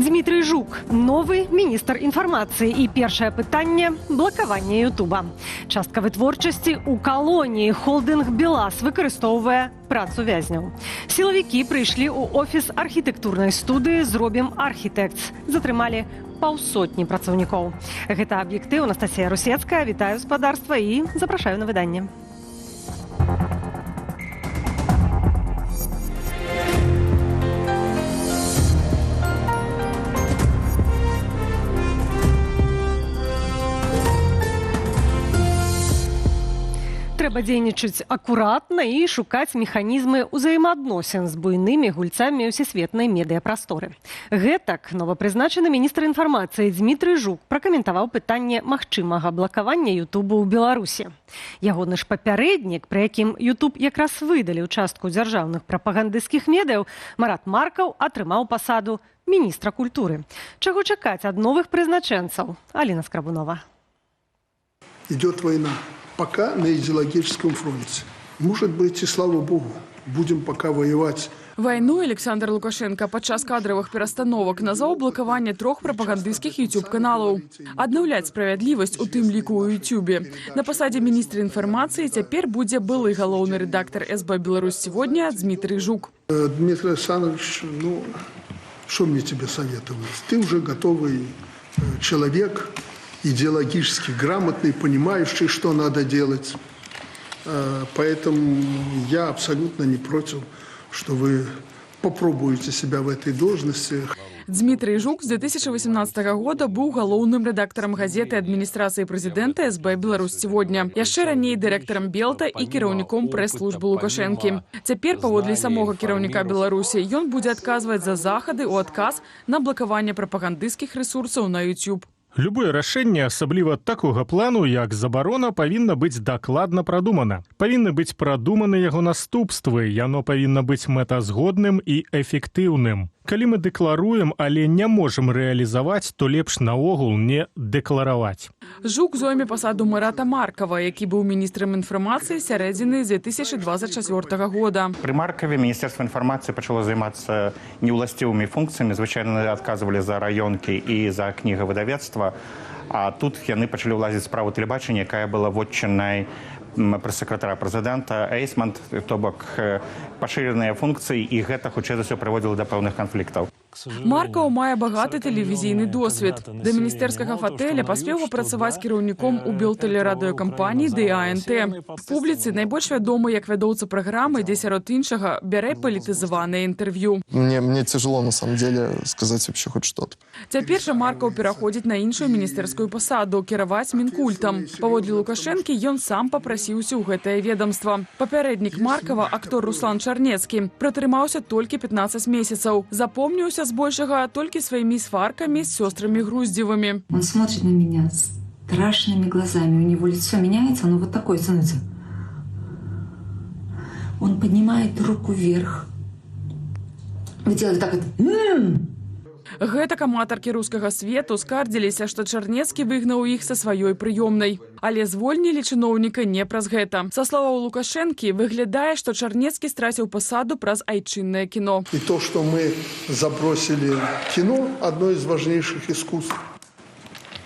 Дмитрий Жук – новый министр информации. И первое питание – блокирование Ютуба. Частка вытворчасці у колонии холдинг «Белаз» выкарыстоўвае працу вязняў. Силовики пришли у офис архитектурной студии «Зробім Архитектс». Затрымали паўсотні працаўнікоў. Гэта аб'ектыў. Анастасія Русецкая. Вітаю гаспадарства и запрашаю на выданне. Трэба дзейнічаць акуратна і шукаць механізмы ўзаемаадносін з буйнымі гульцамі ўсесветнай медыяпрасторы. Гэтак новапрызначаны міністр інфармацыі Дмитрий Жук пракаментаваў пытанне магчымага блакавання Ютубу ў Беларусі. Ягоны ж папярэднік, пры якім Ютуб якраз выдаліў частку дзяржаўных прапагандысцкіх медыяў, Марат Маркаў атрымаў пасаду міністра культуры. Чаго чакаць ад новых прызначэнцаў? Аліна Скрабунова. Идет война. Пока на идеологическом фронте. Может быть, и слава богу, будем пока воевать. Вайну Александр Лукашенко падчас кадровых перастановак назваў блакаванне 3 прапагандысцкіх YouTube-каналаў. Аднаўляць справядлівасць у тым ліку ў YouTube. На пасадзе міністра інфармацыі цяпер будзе былы галоўны рэдактор СБ «Беларусь сегодня» Дмитрий Жук. Дмитрий Александрович, что мне тебе советовать? Ты уже готовый человек, идеологически грамотный, понимающий, что надо делать. Поэтому я абсолютно не против, что вы попробуете себя в этой должности. Дмитрий Жук с 2018 года быў галоўным рэдактарам газеты адміністрацыі прэзідэнта СБ «Беларусь сегодня». Яшчэ раней дырэктарам «Белта» і кіраўніком прэс-службы Лукашэнкі. Цяпер, паводле самога кіраўніка Беларусі, ён будзе адказваць за захады ў адказ на блакаванне прапагандысцкіх рэсурсаў на YouTube. Любое рашэнне, асабліва такога плану, як забарона, павінна быць дакладна прадумана. Павінны быць прадуманы яго наступствы, яно павінна быць мэтазгодным і эфектыўным. Калі мы дэкларуем, але не можам рэалізаваць, то лепш наогул не дэклараваць. Жук зойме пасаду Марата Маркава, які быў міністрам інфармацыі сярэдзіны 2024 года. При Маркове Министерство информации начало заниматься неуластивыми функциями. Звычайно отказывали за районки и за книговыдавецтва. А тут яны начали влазить в справу телебачення, якая была вотчинной пресс-секретаря президента Эйсмонт, то бок пашыреныя функцыі, і гэта хутчэй за ўсё прыводзіла да пэўных канфліктаў. Маркаў мае багаты тэлевізійны досвед. Да міністэрскага фатэля паспеў працаваць кіраўніком у белтэлерадыёкампаніі ДАНТ. В публіцы найбольш вядомы як вядоўца праграмы, дзе сярод іншага бярэ палітызаванае інтэрв'ю. Мне тяжело на самом деле сказать вообще хоть что-то. Цяпер жа Маркаў пераходзіць на іншую міністэрскую пасаду кіраваць мінкультам. Паводле Лукашэнкі ён сам папрасіўся ў гэтае ведомства. Папярэднік Маркава, актор Руслан Чарнецкі, пратрымаўся толькі 15 месяцаў. Запомніўся збольшага толькі сваімі сваркамі с сёстрамі Груздзевымі. Он смотрит на меня страшными глазами. У него лицо меняется, оно вот такое становится. Он поднимает руку вверх. И делает так вот. Гэтак аматаркі рускага свету скардзіліся, што Чарнецкі выгнаў іх са сваёй прыёмнай. Але звольнілі чыноўніка не праз гэта. Са словаў Лукашэнкі, выглядае, што Чарнецкі страціў пасаду праз айчыннае кіно. И то, что мы забросили кино, одно из важнейших искусств.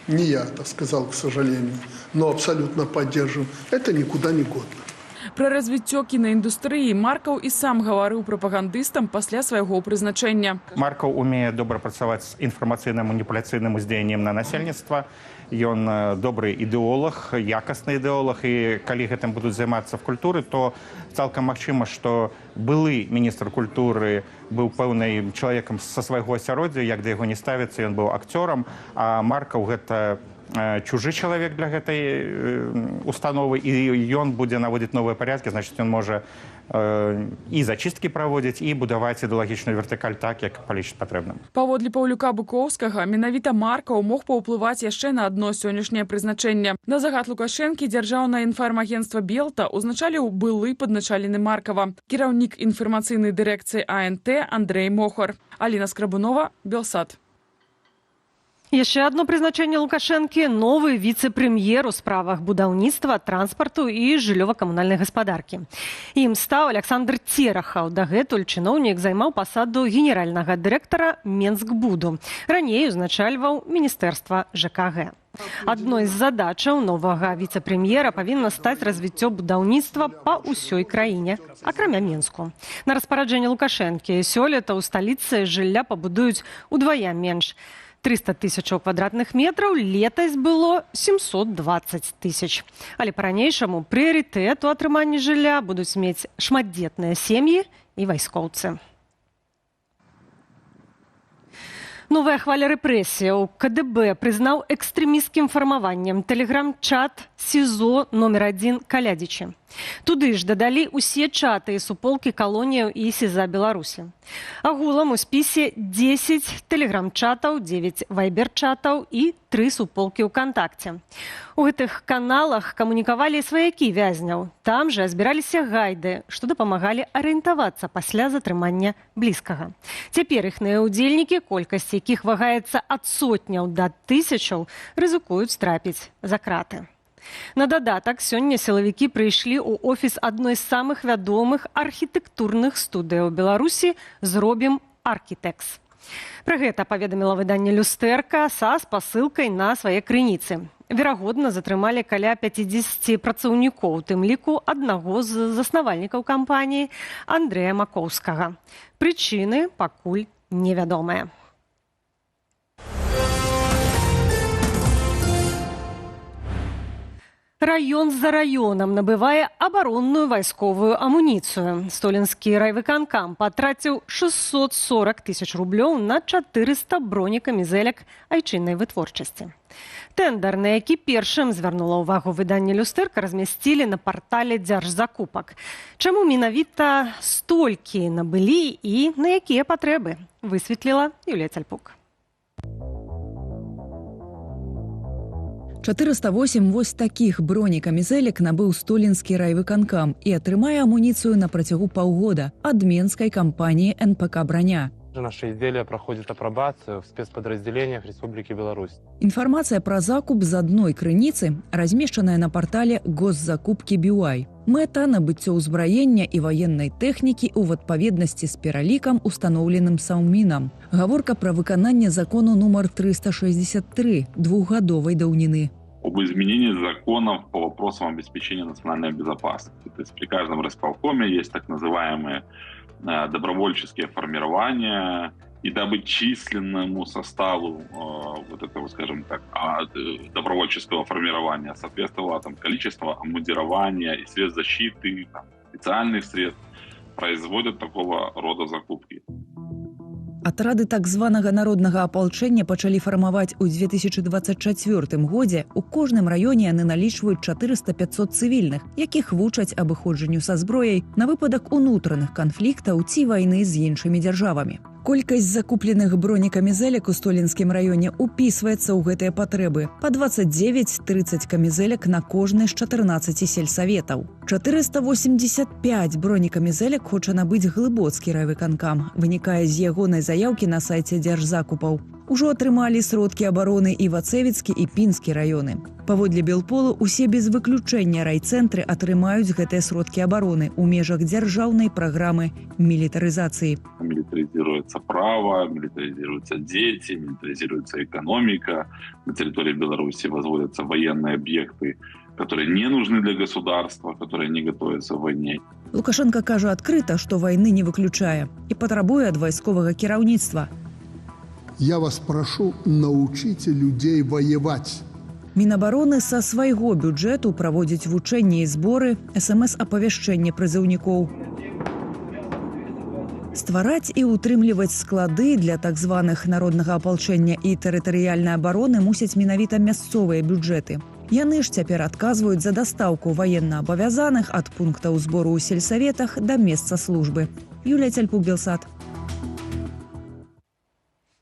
Не я так сказал, к сожалению, но абсолютно поддерживаю. Это никуда не годно. Пра развіццё кінаіндустрыі Маркаў і сам гаварыў прапагандыстам пасля свайго прызначэння. Маркаў умее добра працаваць з інфармацыйна-маніпуляцыйным уздзеяннем на насельніцтва. Ён добры ідэолог, якасны ідэолог, і калі гэтым будуць займацца в культуры, то цалкам магчыма, што былы міністр культуры быў пэўнай чалавекам са свайго асяроддзя, як да яго не ставіцца, ён быў акцёрам, а Маркаў гэта чужы чалавек для гэтай установы, і ён будзе наводзіць новыя парядкі, значыць, ён можа і зачысткі праводзіць, і будаваць ідэалагічную вертыкаль так, як палічыць патрэбным. Паводле Паўлюка Буковскага, менавіта Маркаў мог паўплываць яшчэ на адно сённяшняе прызначэнне. На загад Лукашэнкі дзяржаўнае інфармагенцтва «Белта» узначаліў былы падначалены Маркава, кіраўнік інфармацыйнай дырэкцыі АНТ Андрэй Мохар. Аліна Скрабунова, Белсат. Яшчэ адно прызначэнне Лукашэнкі – новы віцэ-прэм'ер у справах будаўніцтва, транспарту і жыллёва-камунальнай гаспадаркі. Ім стаў Александр Церахаў. Дагэтуль чыноўнік займаў пасаду генеральнага дырэктара Менскбуду. Раней узначальваў Міністэрства ЖКГ. Адной з задачаў новага віцэ-прэм'ера павінна стаць развіццё будаўніцтва па ўсёй краіне, акрамя Менску. На распараджэнне Лукашэнкі сёлета ў сталіцы жылля пабудуюць удвая менш. 300 тысячаў квадратных метраў, летась было 720 тысяч. Але па-ранейшаму прыярытэт у атрыманні жылля будуць мець шматдзетныя сем'і і вайскоўцы. Новая хваля рэпрэсіяў. КДБ прызнаў экстрэмісцкім фармаваннем тэлеграм-чат СІЗО номер 1 Калядзічы. Туды ж дадалі ўсе чаты і суполкі калоніяў і СІЗА Беларусі. Агулам у спісе 10 тэлеграм-чатаў, 9 вайбер-чатаў і 3 суполкі ВКонтакце. У гэтых каналах камунікавалі сваякі вязняў. Там жа збіраліся гайды, што дапамагалі арыентавацца пасля затрымання блізкага. Цяпер іхныя ўдзельнікі, колькасць якіх вагаецца ад сотняў да тысячаў, рызыкуюць трапіць за краты. На дадатак, сёння сілавікі прыйшлі ў офіс адной з самых вядомых архітэктурных студыяў Беларусі «Зробім Аркітэкс». Пра гэта паведаміла выданне «Люстэрка» са спасылкай на свае крыніцы. Верагодна, затрымалі каля 50 працаўнікоў, у тым ліку аднаго з заснавальнікаў кампаніі Андрэя Макоўскага. Прычыны пакуль невядомыя. Раён за раёнам набывае абаронную вайсковую амуніцыю. Столінскі райвыканкам патраціў 640 тысяч рублёў на 400 бронекамізэлек айчыннай вытворчасці. Тэндэр, на які першым звярнула ўвагу выданне «Люстэрка», размясцілі на партале дзяржзакупак. Чаму менавіта столькі набылі і на якія патрэбы, высветліла Юлія Цальпук. 408 вось такіх бронекамізэлек набыў столінскі райвыканкам і атрымае амуніцыю на працягу паўгода ад менскай кампаніі НПК «Броня». Наши изделия проходят апробацию в спецподразделениях Республики Беларусь. Інфармацыя пра закуп з адной крыніцы размешчаная на партале госзакупкі BY. Мэта – набыццё ўзбраення і ваеннай тэхнікі ў адпаведнасці з пералікам, устаноўленым Саўмінам. Гаворка пра выкананне закону нумар 363 двухгадовай даўніны. Об изменении законов по вопросам обеспечения национальной безопасности. То есть при каждом райисполкоме есть так называемые добровольческие формирования, и дабы численному составу вот этого, скажем так, добровольческого формирования соответствовало там количество обмундирования и средств защиты, там, специальных средств, производят такого рода закупки. Атрады так званага народнага апалчэння пачалі фармаваць у 2024 годзе. У кожным раёне яны налічваюць 400-500 цывільных, якіх вучаць абыходжанню са зброяй на выпадак унутраных канфліктаў ці вайны з іншымі дзяржавамі. Колькасць закупленых бронекамізэлек у Столінскім раёне упісваецца ў гэтыя патрэбы. Па 29-30 камізэлек на кожны з 14 сельсаветаў. 485 бронекамізэлек хоча набыць Глыбоцкі райвыканкам. Вынікае з ягонай заяўкі на сайце дзяржзакупаў. Ужо атрымалі сродкі абароны і Вацэвіцкі і Пінскі раёны. Паводле Белполу, усе без выключэння райцэнтры атрымаюць гэтыя сродкі абароны ў межах дзяржаўнай праграмы мілітарызацыі. Милитаризируется право, милитаризируются дети, милитаризируется экономика. На территории Беларуси возводятся военные объекты, которые не нужны для государства, которые не готовятся к войне. Лукашенко кажа адкрыта, што вайны не выключае і патрабуе ад вайсковага кіраўніцтва. Я вас прошу, научите людей воевать. Мінабароны са свайго бюджэту праводзіць вучэнні і зборы, СМС-апавяшчэнне прызыўнікоў. Ствараць і ўтрымліваць склады для так званых народнага апалчэння і тэрытарыяльнай абароны мусяць менавіта мясцовыя бюджэты. Яны ж цяпер адказваюць за дастаўку ваенна-абавязаных ад пунктаў збору ў сельсаветах да месца службы. Юлія Цальпук, Белсат.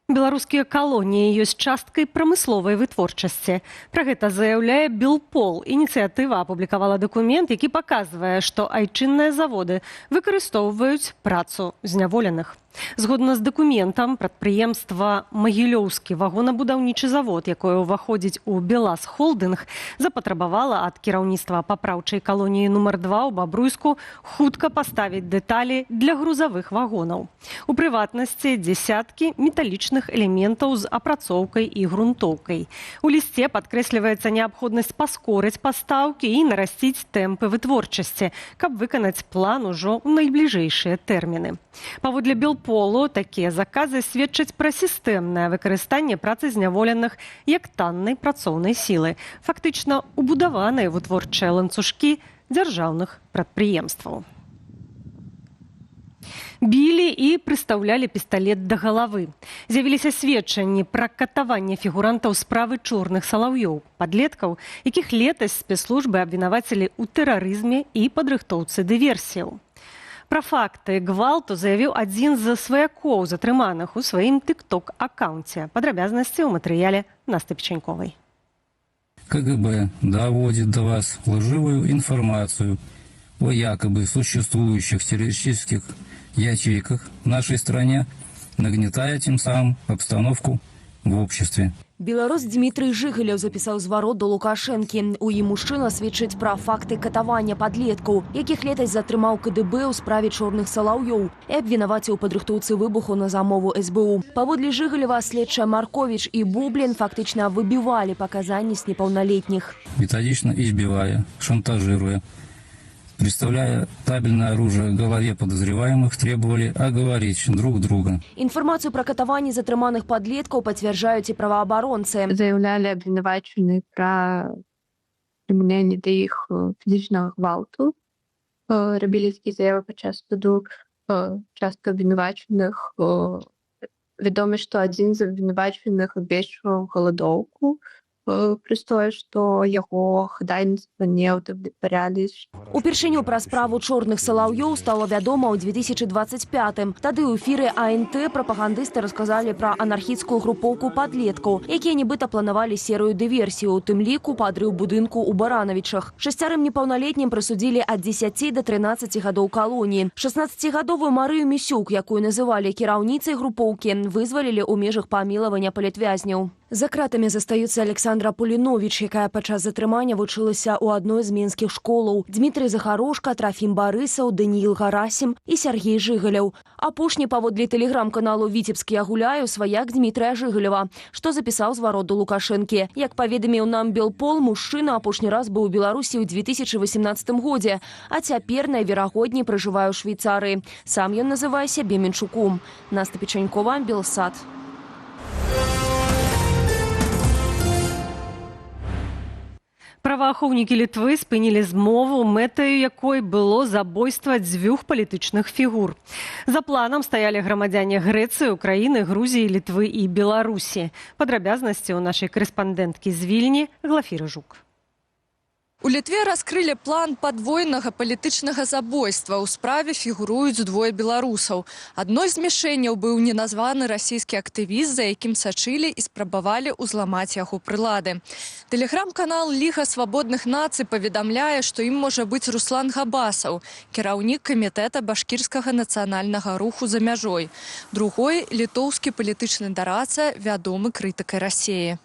Беларускія калоніі ёсць часткай прамысловай вытворчасці. Пра гэта заяўляе Белпол. Ініцыятыва апублікавала дакумент, які паказвае, што айчынныя заводы выкарыстоўваюць працу зняволеных. Згодна з дакументам, прадпрыемства «Магілёўскі вагонабудаўнічы завод», якое ўваходзіць у «Белаз Холдинг», запатрабавала ад кіраўніцтва папраўчай калоніі нумар 2 ў Бабруйску хутка паставіць дэталі для грузавых вагонаў. У прыватнасці дзесяткі металічных элементаў з апрацоўкай і грунтоўкай. У лісце падкрэсліваецца неабходнасць паскорыць пастаўкі і нарасціць тэмпы вытворчасці, каб выканаць план ужо ў найбліжэйшыя тэрміны. Паводле Белполу, такія заказы сведчаць пра сістэмнае выкарыстанне працазняволеных як таннай працоўнай сілы, фактычна убудаваныя вытворчыя ланцужкі дзяржаўных прадпрыемстваў. Білі і прыстаўлялі пісталет да галавы. З'явіліся сведчанні пра катаванне фігурантаў справы чорных салаўёў, падлеткаў, якіх летась спецслужбы абвінавацілі ў тэрарызме і падрыхтоўцы дыверсіяў. Пра факты гвалту заявіў адзін з сваякоў затрыманых у сваім тык-ток-аккаунце. Падрабязнасці ў матэрыяле Насты Печеньковай. КГБ доводит до вас лживую информацию о якобы существующих террористических ячейках в нашей стране, нагнетая тем самым обстановку в обществе. Беларус Дмітрый Жыгалеў запісаў зварот до Лукашэнкі. У ім мужчына сведчыць пра факты катавання падлеткаў, якіх летась затрымаў КДБ ў справе чорных салаўёў і абвінаваціў падрыхтоўцы выбуху на замову СБУ. Паводле Жыгалева следчая Маркович і Бублін фактычна выбівалі паказанні з непаўналетніх. Методично избивая, шантажируя, представляя табельное оружие в голове подозреваемых, требовали оговорить друг друга. Информацию про катаванне затрыманых подлеткаў пацвярджаюць і праваабаронцы. Заявлялі абвінавачаны пра прымяненне да іх фізічнага гвалту. Рабілі такія заявы падчас суду. Частка абвінавачаных вядома, што адзін з абвінавачаных абвешчваў галадоўку. Пры тое, што яго хадайніцтва не ўдавлетварялі. Упершыню пра справу чорных салаўёў стала вядома ў 2025-м. Тады ў эфіры АНТ прапагандысты расказалі пра анархісцкую групоўку падлеткаў, якія нібыта планавалі серыю дыверсій, у тым ліку падрыў будынку ў Баранавічах. 6 непаўналетнім прысудзілі ад 10 да 13 гадоў калоніі. 16-гадовую Марыю Місюк, якую называлі кіраўніцай групоўкі, вызвалілі ў межах памілавання палітвязняў. За кратамі застаюцца Александра Пуліновіч, якая падчас затрымання вучылася ў адной з мінскіх школаў, Дмітрый Захарошка, Трафім Барысаў, Даніил Гарасім і Сергей Жыгалеў. Апошні паводле тэлеграм-каналу «Віцебскі я гуляю» сваяк Дмітрая Жыгалева, што запісаў зварот да Лукашэнкі. Як паведаміў нам Белпол, мужчына апошні раз быў у Беларусі ў 2018 годзе, а цяпер найверагодней пражывае ў Швейцарыі. Сам ён называе сябе Менчуком. Наста Печенькова, Белсат. Праваахоўнікі Літвы спынілі змову, мэтаю якой было забойства дзвюх палітычных фігур. За планам стаялі грамадзяне Грэцыі, Украіны, Грузіі, Літвы і Беларусі. Падрабязнасці ў нашай карэспандэнткі з Вільні Глафіры Жук. У Літве раскрылі план падвойнага палітычнага забойства. У справе фігуруюць двое беларусаў. Адной з мішэняў быў неназваны расійскі актывіст, за якім сачылі і спрабавалі ўзламаць яго прылады. Тэлеграм-канал «Ліга свабодных нацый» паведамляе, што ім можа быць Руслан Габасаў, кіраўнік камітэта башкірскага нацыянальнага руху за мяжой. Другой – літоўскі палітычны дарадца, вядомы крытыкай Расіі.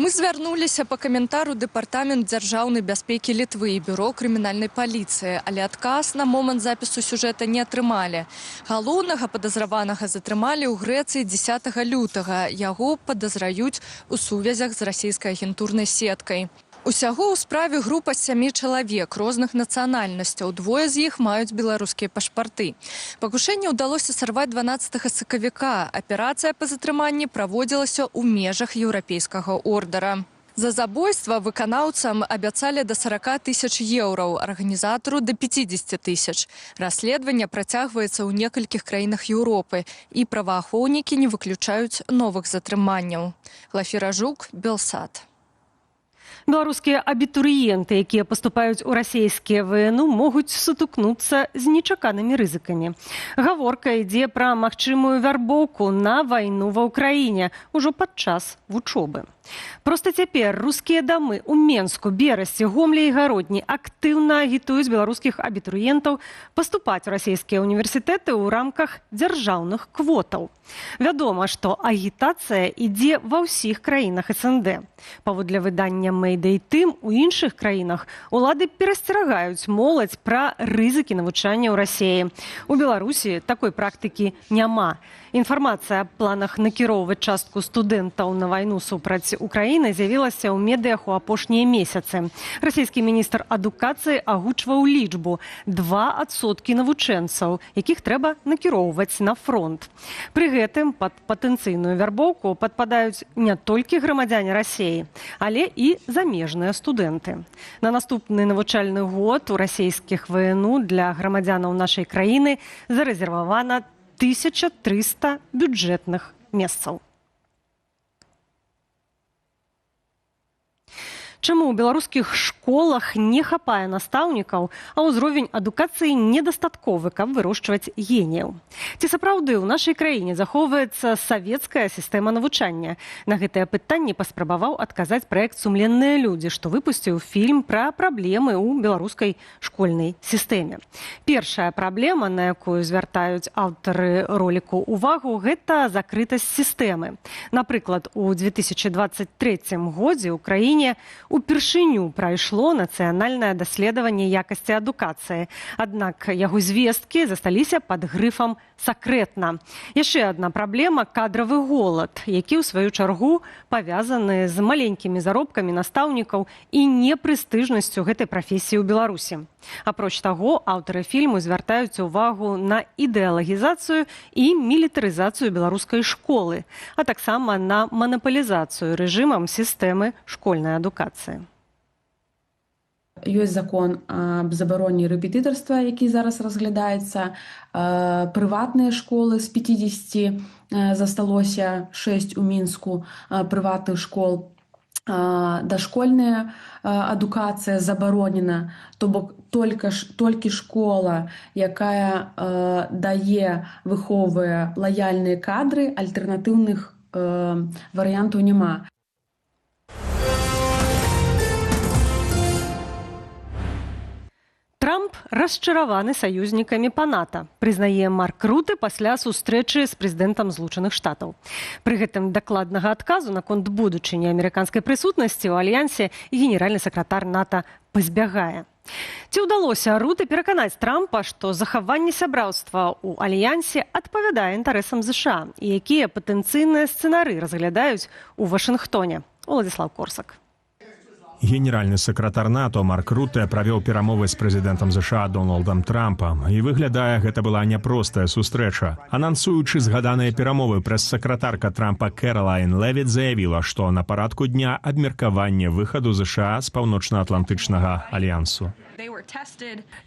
Мы звярнуліся па каментару Дэпартамент дзяржаўнай бяспекі Літвы і бюро крымінальнай паліцыі, але адказ на момант запісу сюжэта не атрымалі. Галоўнага падазраванага затрымалі ў Грэцыі 10 лютага. Яго падазраюць у сувязях з расійскай агентурнай сеткай. Усяго ў справе група з 7 чалавек розных нацыянальнасцяў. Двое з іх маюць беларускія пашпарты. Пакушэнне ўдалося сарваць 12 сакавіка. Аперацыя па затрыманні праводзілася ў межах еўрапейскага ордара. За забойства выканаўцам абяцалі да 40 000 еўраў, арганізатару да 50 000. Расследаванне працягваецца ў некалькіх краінах Еўропы, і праваахоўнікі не выключаюць новых затрыманняў. Глафіра Жук, Белсат. Беларускія абітурыенты, якія паступаюць у расійскія ВНУ, могуць сутыкнуцца з нечаканымі рызыкамі. Гаворка ідзе пра магчымую вярбоўку на вайну ва ўкраіне ўжо падчас вучобы. Проста цяпер рускія дамы ў Менску, Берасці, Гомлі і Гародні актыўна агітуюць беларускіх абітурыентаў паступаць у расійскія універсітэты ў рамках дзяржаўных квотаў. Вядома, што агітацыя ідзе ва ўсіх краінах СНД. Паводле выдання Mayday Team, у іншых краінах улады перасцерагаюць моладзь пра рызыкі навучання ў Расіі. У Беларусі такой практыкі няма. Інфармацыя аб планах накіроўваць частку студэнтаў на вайну супраць Украіны з'явілася ў медыях у апошнія месяцы. Расійскі міністр адукацыі агучваў лічбу 2% навучэнцаў, якіх трэба накіроўваць на фронт. Пры гэтым пад патэнцыйную вярбоўку падпадаюць не толькі грамадзяне Расіі, але і замежныя студэнты. На наступны навучальны год у расійскіх ВНУ для грамадзянаў нашай краіны зарэзервавана 1300 бюджэтных месцаў. Чаму ў беларускіх школах не хапае настаўнікаў, а ўзровень адукацыі недастатковы, каб вырошчваць геніяў? Ці сапраўды ў нашай краіне захоўваецца савецкая сістэма навучання? На гэтае пытанне паспрабаваў адказаць праект «Сумленныя людзі», што выпусціў фільм пра праблемы ў беларускай школьнай сістэме. Першая праблема, на якую звяртаюць аўтары роліку ўвагу, гэта закрытасць сістэмы. Напрыклад, у 2023 годзе ў краіне упершыню прайшло нацыянальнае даследаванне якасці адукацыі. Аднак яго звесткі засталіся пад грыфам «сакрэтна». Яшчэ адна праблема – кадравы голад, які ў сваю чаргу павязаны з маленькімі заробкамі настаўнікаў і непрэстыжнасцю гэтай прафесіі ў Беларусі. Апроч таго, аўтары фільму звяртаюць увагу на ідэалагізацыю і мілітарызацыю беларускай школы, а таксама на манапалізацыю рэжымам сістэмы школьнай адукацыі. Ёсць закон аб забароне рэпетытарства, які зараз разглядаецца. Прыватныя школы з 50 засталося 6 у Мінску прыватных школ. Дашкольная адукацыя забаронена, то бок толькі школа, якая дае, выхоўвае лаяльныя кадры, альтэрнатыўных варыянтаў няма. Трамп расчараваны саюзнікамі па НАТО, прызнае Марк Руте пасля сустрэчы з прэзідэнтам Злучаных Штатаў. Пры гэтым дакладнага адказу наконт будучыні амерыканскай прысутнасці ў альянсе генеральны сакратар НАТО пазбягае. Ці ўдалося Руте пераканаць Трампа, што захаванне сябраўства ў альянсе адпавядае інтарэсам ЗША і якія патэнцыйныя сцэнары разглядаюць у Вашынгтоне? Уладзіслаў Корсак. Генеральны сакратар НАТО Марк Руте правёў перамовы з прэзідэнтам ЗША Дональдам Трампам. І выглядае, гэта была няпростая сустрэча. Анансуючы згаданыя перамовы, прэс-сакратарка Трампа Кэралайн Левіт заявіла, што на парадку дня абмеркаванне выхаду ЗША з паўночна-атлантычнага альянсу.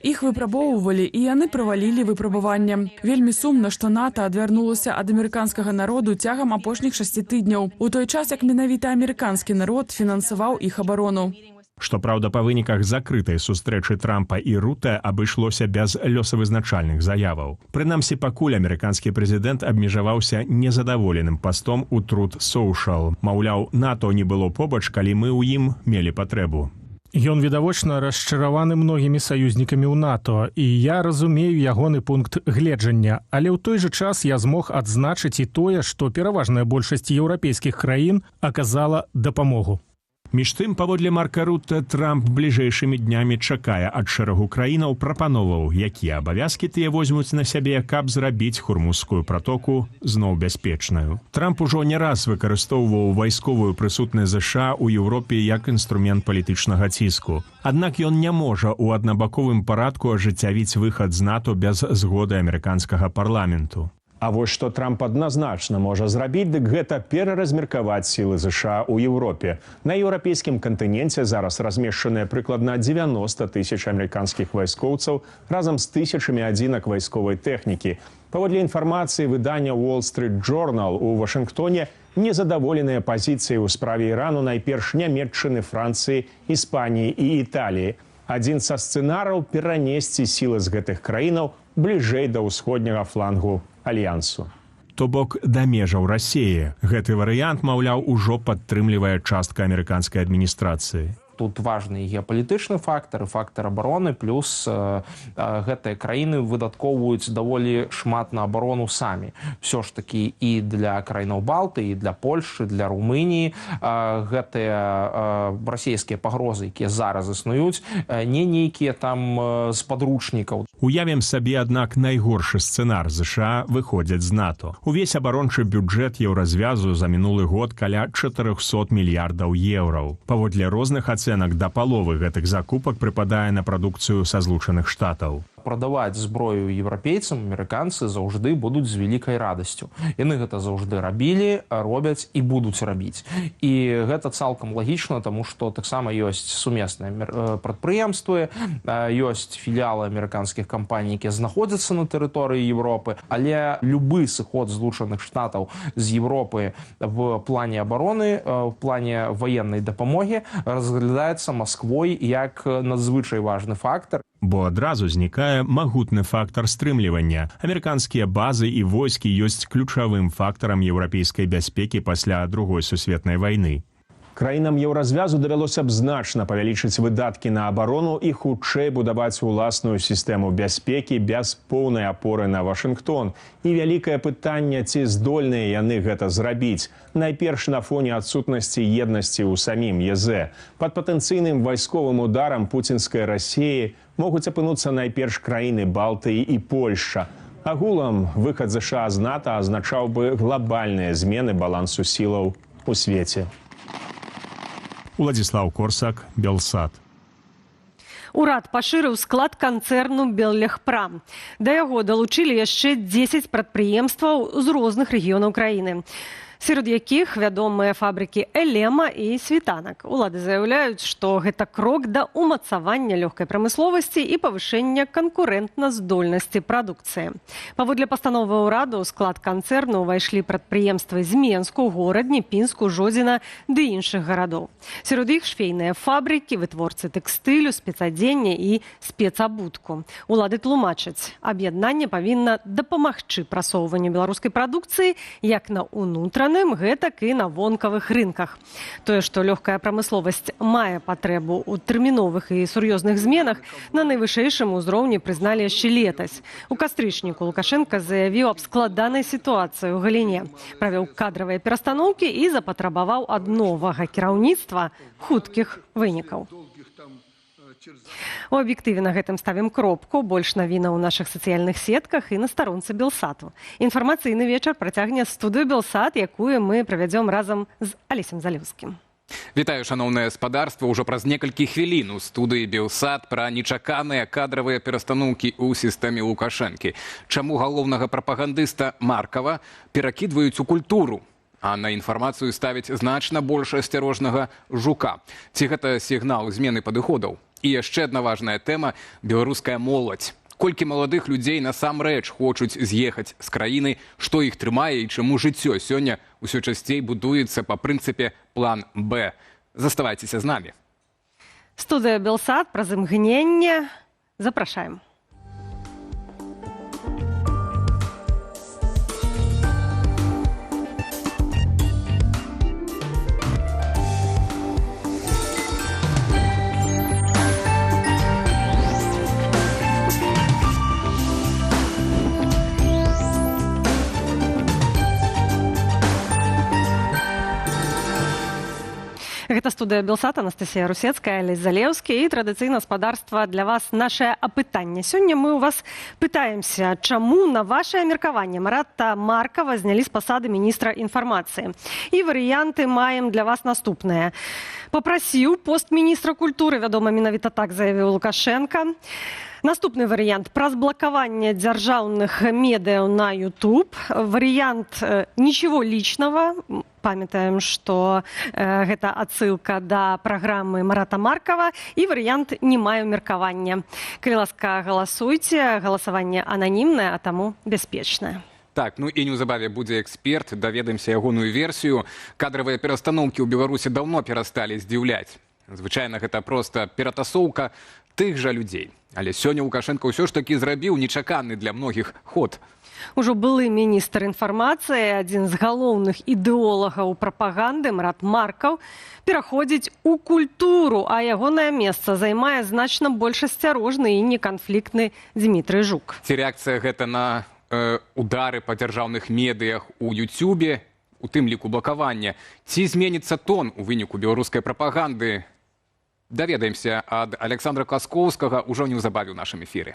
Іх выпрабоўвалі, і яны правалілі выпрабаванне. Вельмі сумна, што НАТО адвярнулася ад амерыканскага народу цягам апошніх 6 тыдняў, у той час, як менавіта амерыканскі народ фінансаваў іх абарону. Што праўда, па выніках закрытай сустрэчы Трампа і Руте абышлося без лёсавызначальных заяваў. Прынамсі, пакуль амерыканскі прэзідэнт абмежаваўся незадаволеным пастом у Truth Social. Маўляў, НАТО не было побач, калі мы ў ім мелі патрэбу. Ён відавочна расчараваны многімі саюзнікамі ў НАТО, і я разумею ягоны пункт гледжання, але ў той жа час я змог адзначыць і тое, што пераважная большасць еўрапейскіх краін аказала дапамогу. Між тым, паводле Марка Руте, Трамп бліжэйшымі днямі чакае ад шэрагу краінаў прапановаў, якія абавязкі тыя возьмуць на сябе, каб зрабіць Хурмузскую пратоку зноў бяспечнаю. Трамп ужо не раз выкарыстоўваў вайсковую прысутнасць ЗША ў Еўропе як інструмент палітычнага ціску. Аднак ён не можа ў аднабаковым парадку ажыццявіць выхад з НАТО без згоды амерыканскага парламенту. А вось што Трамп адназначна можа зрабіць, дык гэта пераразмеркаваць сілы ЗША ў Еўропе. На еўрапейскім кантыненце зараз размешчаныя прыкладна 90 тысяч амерыканскіх вайскоўцаў разам з тысячамі адзінак вайсковай тэхнікі. Паводле інфармацыі выдання Wall Street Journal у Вашынгтоне незадаволеныя пазіцыі ў справе Ірану найперш Нямецчыны, Францыі, Іспаніі і Італіі. Адзін са сцэнараў перанесці сілы з гэтых краінаў бліжэй да ўсходняга флангу альянсу. то бок да межаў Расіі. Гэты варыянт, маўляў, ужо падтрымлівае частка амерыканскай адміністрацыі. Тут важны геапалітычны фактар, фактар абароны, плюс гэтыя краіны выдаткоўваюць даволі шмат на абарону самі. Все ж такі і для краінаў Балты, і для Польшчы, для Румыніі гэтыя расійскія пагрозы, якія зараз існуюць, не нейкія там з падручнікаў. Уявім сабе, аднак, найгоршы сцэнар. ЗША выходзяць з НАТО. Увесь абарончы бюджэт еўразвязу за мінулы год каля 400 мільярдаў еўраў. Паводле розных ацэнак, да паловы гэтых закупак прыпадае на прадукцыю са Злучаных Штатаў. Прадаваць зброю еўрапейцам амерыканцы заўжды будуць з вялікай радасцю. Яны гэта заўжды рабілі, робяць і будуць рабіць. І гэта цалкам лагічна, таму што таксама ёсць сумесныя прадпрыемствы, ёсць філіалы амерыканскіх кампаній, якія знаходзяцца на тэрыторыі Европы, але любы сыход Злучаных Штатаў з Европы в плане абароны, в плане военнай дапамогі разглядаецца Масквой як надзвычай важны фактар. Бо адразу знікае магутны фактар стрымлівання. Амерыканскія базы і войскі ёсць ключавым фактарам еўрапейскай бяспекі пасля Другой сусветнай вайны. Краінам еўразвязу давялося б значна павялічыць выдаткі на абарону і хутчэй будаваць уласную сістэму бяспекі без поўнай апоры на Вашынгтон. І вялікае пытанне, ці здольныя яны гэта зрабіць. Найперш на фоне адсутнасці еднасці ў самім ЕЗ. Пад патэнцыйным вайсковым ударам пуцінскай Расіі могуць апынуцца найперш краіны Балтыі і Польшча. Агулам, выхад ЗША з НАТО азначаў бы глобальныя змены балансу сілаў у свеце. Уладзіслаў Корсак, Белсат. Урад пашырыў склад канцэрну «Беллегпрам». Да яго далучылі яшчэ 10 прадпрыемстваў з розных рэгіёнаў краіны. Сярод якіх вядомыя фабрыкі «Элема» і «Світанак». Улады заяўляюць, што гэта крок да ўмацавання лёгкай прамысловасці і павышэння канкурэнтназдольнасці прадукцыі. Паводле пастановы ўраду ў склад канцэрну ўвайшлі прадпрыемствы з Менску, Горадні, Пінску, Жодзіна ды іншых гарадоў. Сярод іх швейныя фабрыкі, вытворцы тэкстылю, спецадзення і спецабутку. Улады тлумачаць, аб'яднанне павінна дапамагчы прасоўванню беларускай прадукцыі як на ўнутраным, гэтак і на вонкавых рынках. Тое, што лёгкая прамысловасць мае патрэбу ў тэрміновых і сур'ёзных зменах, на найвышэйшым узроўні прызналі яшчэ летась. У кастрычніку Лукашенка заявіў аб складанай сітуацыі ў галіне, правёў кадравыя перастаноўкі і запатрабаваў ад новага кіраўніцтва хуткіх вынікаў. У аб'ектыве на гэтым ставім кропку. Больш навінаў у нашых сацыяльных сетках і на старонцы Белсату. Інфармацыйны вечар працягне студыю Белсат, якую мы правядзём разам з Алесем Залеўскім. Вітаю, шаноўнае гаспадарства. Ужо праз некалькі хвілін у студыі Белсат пра нечаканыя кадравыя перастаноўкі ў сістэме Лукашэнкі. Чаму галоўнага прапагандыста Маркава перакідваюць у культуру, а на інфармацыю ставяць значна больш асцярожнага Жука. Ці гэта сігнал змены падыходаў? І яшчэ адна важная тэма – беларуская моладзь. Колькі маладых людзей насамрэч хочуць з'ехаць з краіны, што іх трымае і чаму жыццё сёння ўсё часцей будуецца па прынцыпе план Б. Заставайцеся з намі. Студыя Белсат праз імгненне. Запрашаем. Гэта студыя Белсат, Анастасія Русецкая, Алесь Залеўскі і традыцыйна гаспадарства для вас нашае апытанне. Сёння мы ў вас пытаемся, чаму на вашае меркаванне Марата Маркава знялі з пасады міністра інфармацыі. І варыянты маем для вас наступныя. Папрасіў пост міністра культуры, вядома, менавіта так заявіў Лукашенка. Наступны варыянт – праз блакаванне дзяржаўных медыяў на YouTube. Варыянт «Ничего личного». Памятаем, што гэта адсылка да праграмы Марата Маркава. І варыянт «Не маю меркавання». Калі ласка, галасуйце. Галасаванне ананімнае, а таму бяспечнае. Так, ну і неўзабаве будзе эксперт, даведаемся ягоную версію. Кадравыя перастаноўкі ў Беларусі даўно перасталі здзіўляць. Звычайна гэта проста ператасоўка тых жа людзей. Але сёння Лукашенко ўсё ж такі зрабіў нечаканы для многіх ход. Ужо былы міністр інфармацыі, адзін з галоўных ідэолагаў прапаганды Марат Маркаў, пераходзіць у культуру, а ягонае месца займае значна больш асцярожны і неканфліктны Дмітрый Жук. Ці рэакцыя гэта на удары па дзяржаўных медыях у Ютубе, у тым ліку блакавання, ці зменіцца тон у выніку беларускай прапаганды? Даведаемся ад Александра Каскоўскага ўжо неўзабаве ў нашым эфіры.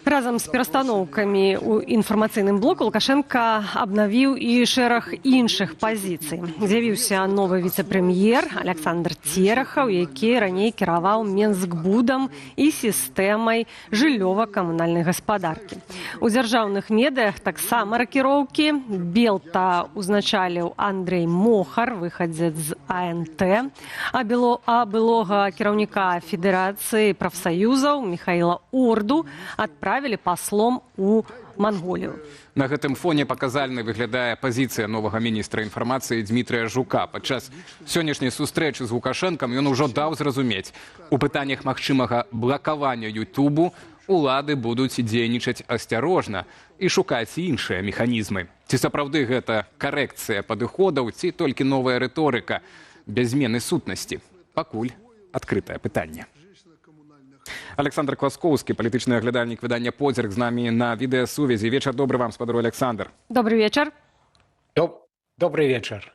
Разам з перастаноўкамі ў інфармацыйным блоку Лукашенко абнавіў і шэраг іншых пазіцый. З'явіўся новы віцэ-прэм'ер Александр Терахаў, які раней кіраваў Менскбудам і сістэмай жыллёва-камунальнай гаспадаркі. У дзяржаўных медыях таксама ракіроўкі. Белта узначаліў Андрей Мохар, выхадзец з АНТ, а былога кіраўніка Федэрацыі прафсаюзаў Михаила Орду адправілі паслом у Манголію. На гэтым фоне паказальнай выглядае пазіцыя новага міністра інфармацыі Дмітрыя Жука. Падчас сённяшняй сустрэчы з Лукашэнкам ён ужо даў зразумець, у пытаннях магчымага блакавання Ютубу улады будуць дзейнічаць асцярожна і шукаць іншыя механізмы. Ці сапраўды гэта карэкцыя падыходаў, ці толькі новая рыторыка без змены сутнасці? Пакуль адкрытае пытанне. Александр Каскоўскі, палітычны аглядальнік выдання «Позірк», з намі на відэасувязі. Вечар добры вам, спадару Александр. Добрый вечар. Добрый вечар.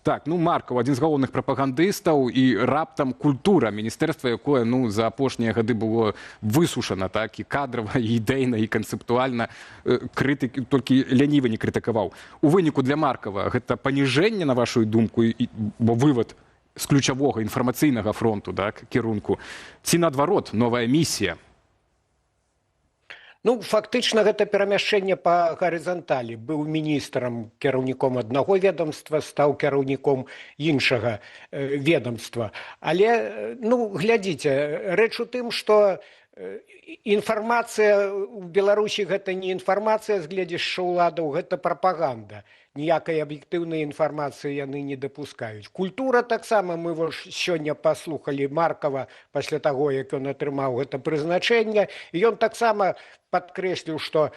Так, Маркаў, адзін з галоўных прапагандыстаў, і раптам культура, міністэрства, якое за апошнія гады было высушана, так, і кадрава, і ідэйна, і канцэптуальна, крытык толькі лянівы не крытыкаваў. У выніку для Маркава гэта паніжэнне, на вашу думку, бо вывад з ключавога інфармацыйнага фронту, так, кірунку, ці наадварот новая місія? Фактычна гэта перамяшчэнне па гарызанталі. Быў міністрам, кіраўніком аднаго ведомства, стаў кіраўніком іншага ведомства. Але, глядзіце, рэч у тым, што інфармацыя ў Беларусі гэта не інфармацыя з гледзяшча ўладаў, гэта прапаганда. Ніякай аб'ектыўнай інфармацыі яны не дапускаюць. Культура таксама, мы сёння паслухалі Маркава пасля таго, як ён атрымаў гэта прызначэнне, і ён таксама падкрэсліў, што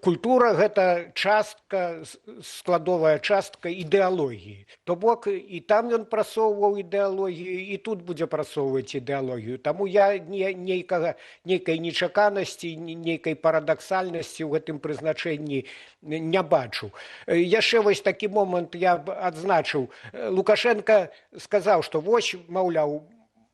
культура гэта частка, складовая частка ідэалогіі. То бок і там ён прасоўваў ідэалогію, і тут будзе прасоўваць ідэалогію. Таму я нейкай нечаканасці, нейкай парадаксальнасці ў гэтым прызначэнні не бачу. Яшчэ вось такі момант я б адзначыў. Лукашенко сказаў, што вось, маўляў,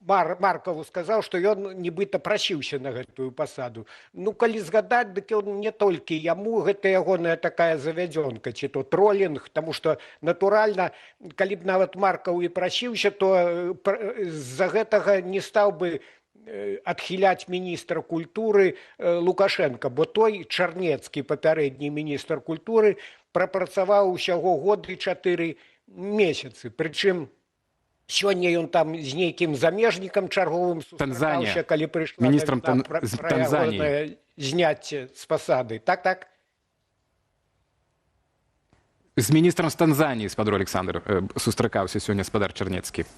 Маркаву сказаў, што ён нібыта прасіўся на гэтую пасаду. Калі згадаць, дык ён не толькі яму, гэта ягоная такая завядзёнка, ці то тролінг, таму што, натуральна, калі б нават Маркаў і прасіўся, то з-за гэтага не стаў бы адхіляць міністра культуры Лукашенка, бо той Чарнецкі, папярэдні міністр культуры, прапрацаваў усяго год і 4 месяцы. Прычым сёння ён там з нейкім замежнікам чарговым сустракаўся, калі прыйшла пра ягонае зняцце з пасады. Так? З міністрам з Танзаніі, спадару Александр, сустракаўся сёння спадар Чарнецкі.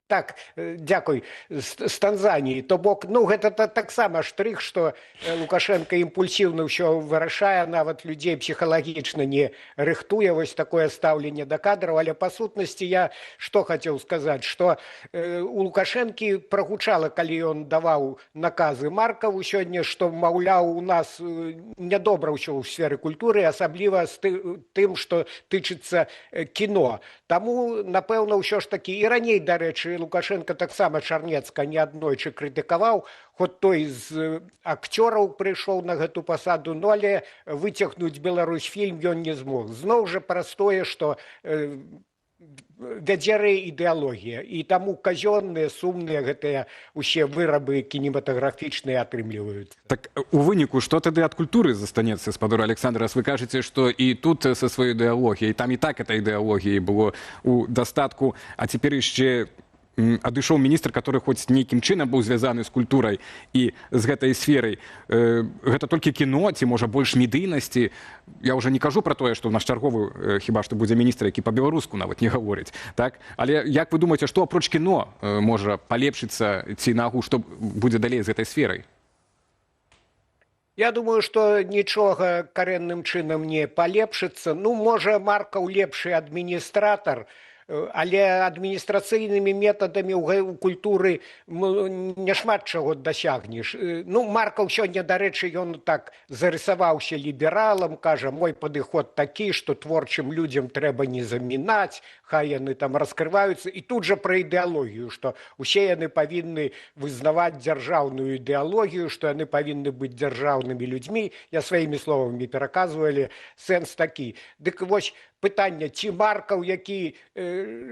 Так, дзякуй, з Танзаніі. То бок, гэта таксама штрых, што Лукашенко імпульсіўна ўсё вырашае, нават людзей псіхалагічна не рыхтуе, вось такое стаўленне да кадраў, але па сутнасці я што хацеў сказаць, што у Лукашэнкі прагучала, калі ён даваў наказы Маркаву сёння, што, маўляў, у нас нядобра ўсё ў сферы культуры, асабліва з тым, што тычыцца кіно. Таму, напэўна, ўсё ж такі і раней, дарэчы, Лукашенко таксама Чарнецка неаднойчы крытыкаваў, хоць той з акцёраў прыйшоў на гэту пасаду, але выцягнуць Беларусьфільм ён не змог. Зноў жа праз тое, што вядзеры ідэалогія, і таму казённыя, сумныя гэтыя усе вырабы кінематаграфічныя атрымліваюцца. Так у выніку, што тады ад культуры застанецца, спадару Александр, раз вы кажаце, што і тут са сваёй ідэалогіяй, там і так эта ідэалогія было у дастатку, а цяпер яшчэ адышоў міністр, который хоць нейкім чынам быў звязаны з культурай і з гэтай сферай. Гэта толькі кіно, ці можа больш медыйнасці. Я ўжо не кажу пра тое, што ў наш чарговы хіба што будзе міністр, які па-беларуску нават не гаворыць. Так? Але як вы думаеце, што апроч кіно можа палепшыцца ці нагу, што будзе далей з гэтай сферай? Я думаю, што нічога карэнным чынам не палепшыцца. Ну, можа, Маркаў лепшы адміністратар, але адміністрацыйнымі метадамі ў культуры няшмат чаго дасягнеш. Ну, Маркаў сёння, дарэчы, ён так зарысаваўся лібералам, кажа, мой падыход такі, што творчым людзям трэба не замінаць, хай яны там раскрываюцца. І тут жа пра ідэалогію, што усе яны павінны вызнаваць дзяржаўную ідэалогію, што яны павінны быць дзяржаўнымі людзьмі. Я сваімі словамі пераказвалі, сэнс такі. Дык вось пытанне, ці Маркаў, які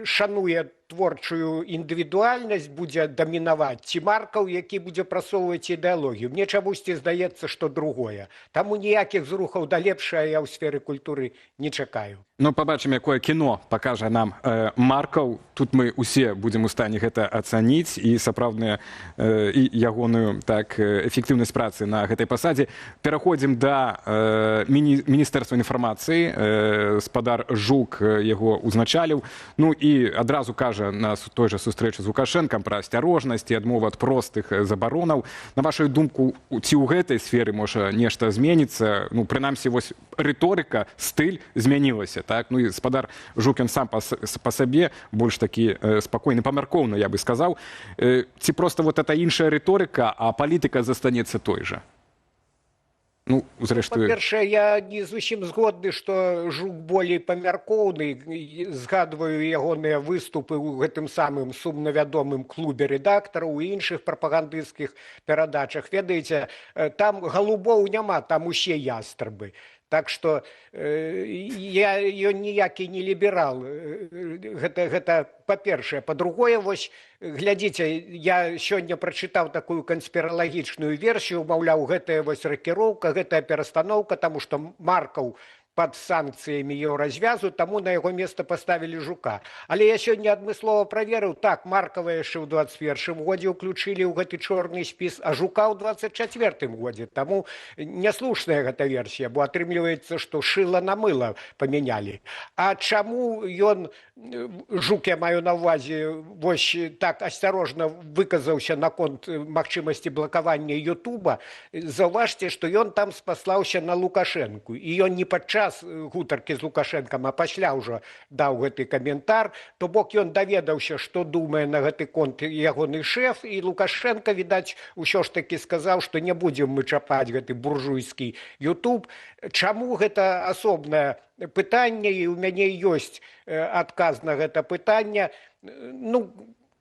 шануе творчую індывідуальнасць, будзе дамінаваць, ці Маркаў, які будзе прасоўваць ідэалогію. Мне чамусьці здаецца, што другое. Таму ніякіх зрухаў да лепшага я ў сферы культуры не чакаю. Ну, пабачым, якое кіно пакажа нам Маркаў. Тут мы усе будзем у стане гэта ацаніць і сапраўдную і ягоную эфектыўнасць працы на гэтай пасадзе. Пераходзім да Міністэрства інфармацыі. Спадар Жук яго узначаліў. Ну і адразу кажа на той жа сустрэчы з Лукашэнкам пра асцярожнасць і адмову ад простых забаронаў. На вашу думку, ці ў гэтай сферы можа нешта зменіцца? Ну, прынамсі, вось рыторыка, стыль змянілася. Так? Ну і спадар Жук, ён сам па сабе больш такі спакойны, памяркоўны, я бы сказаў. Ці проста вот эта іншая рыторыка, а палітыка застанецца той жа? Ну, зрэшты... Па-першае, я не зусім згодны, што Жук болей памяркоўны. Згадваю ягоныя выступы ў гэтым самым сумна вядомым клубе рэдактараў, у іншых прапагандысцкіх перадачах. Ведаеце, там галубоў няма, там усе ястрабы. Так што ён ніякі не ліберал. Гэта па-першае. Па-другое, вось, глядзіце, я сёння прачытаў такую канспіралагічную версію, маўляў, гэтая вось ракіроўка, гэтая перастаноўка, таму што Маркаў пад санкцыямі еўразвязу, таму на яго месца паставілі Жука. Але я сёння адмыслова праверыў, так, Маркава яшчэ ў 21-м годзе ўключылі ў гэты чорны спіс, а Жука ў 24-м годзе. Таму няслушная гэта версія, бо атрымліваецца, што шыла на мыла памянялі. А чаму ён, Жук, я маю на ўвазе, вось так асцярожна выказаўся наконт магчымасці блакавання Ютуба? Заўважце, што ён там спаслаўся на Лукашэнку, і ён не падчас гутаркі з Лукашэнкам, а пасля ўжо даў гэты каментар, то бок ён даведаўся, што думае на гэты конт ягоны шэф, і Лукашэнка, відаць, усё ж такі сказаў, што не будзем мы чапаць гэты буржуйскі Ютуб. Чаму гэта асобнае пытанне, і ў мяне ёсць адказ на гэта пытанне. Ну,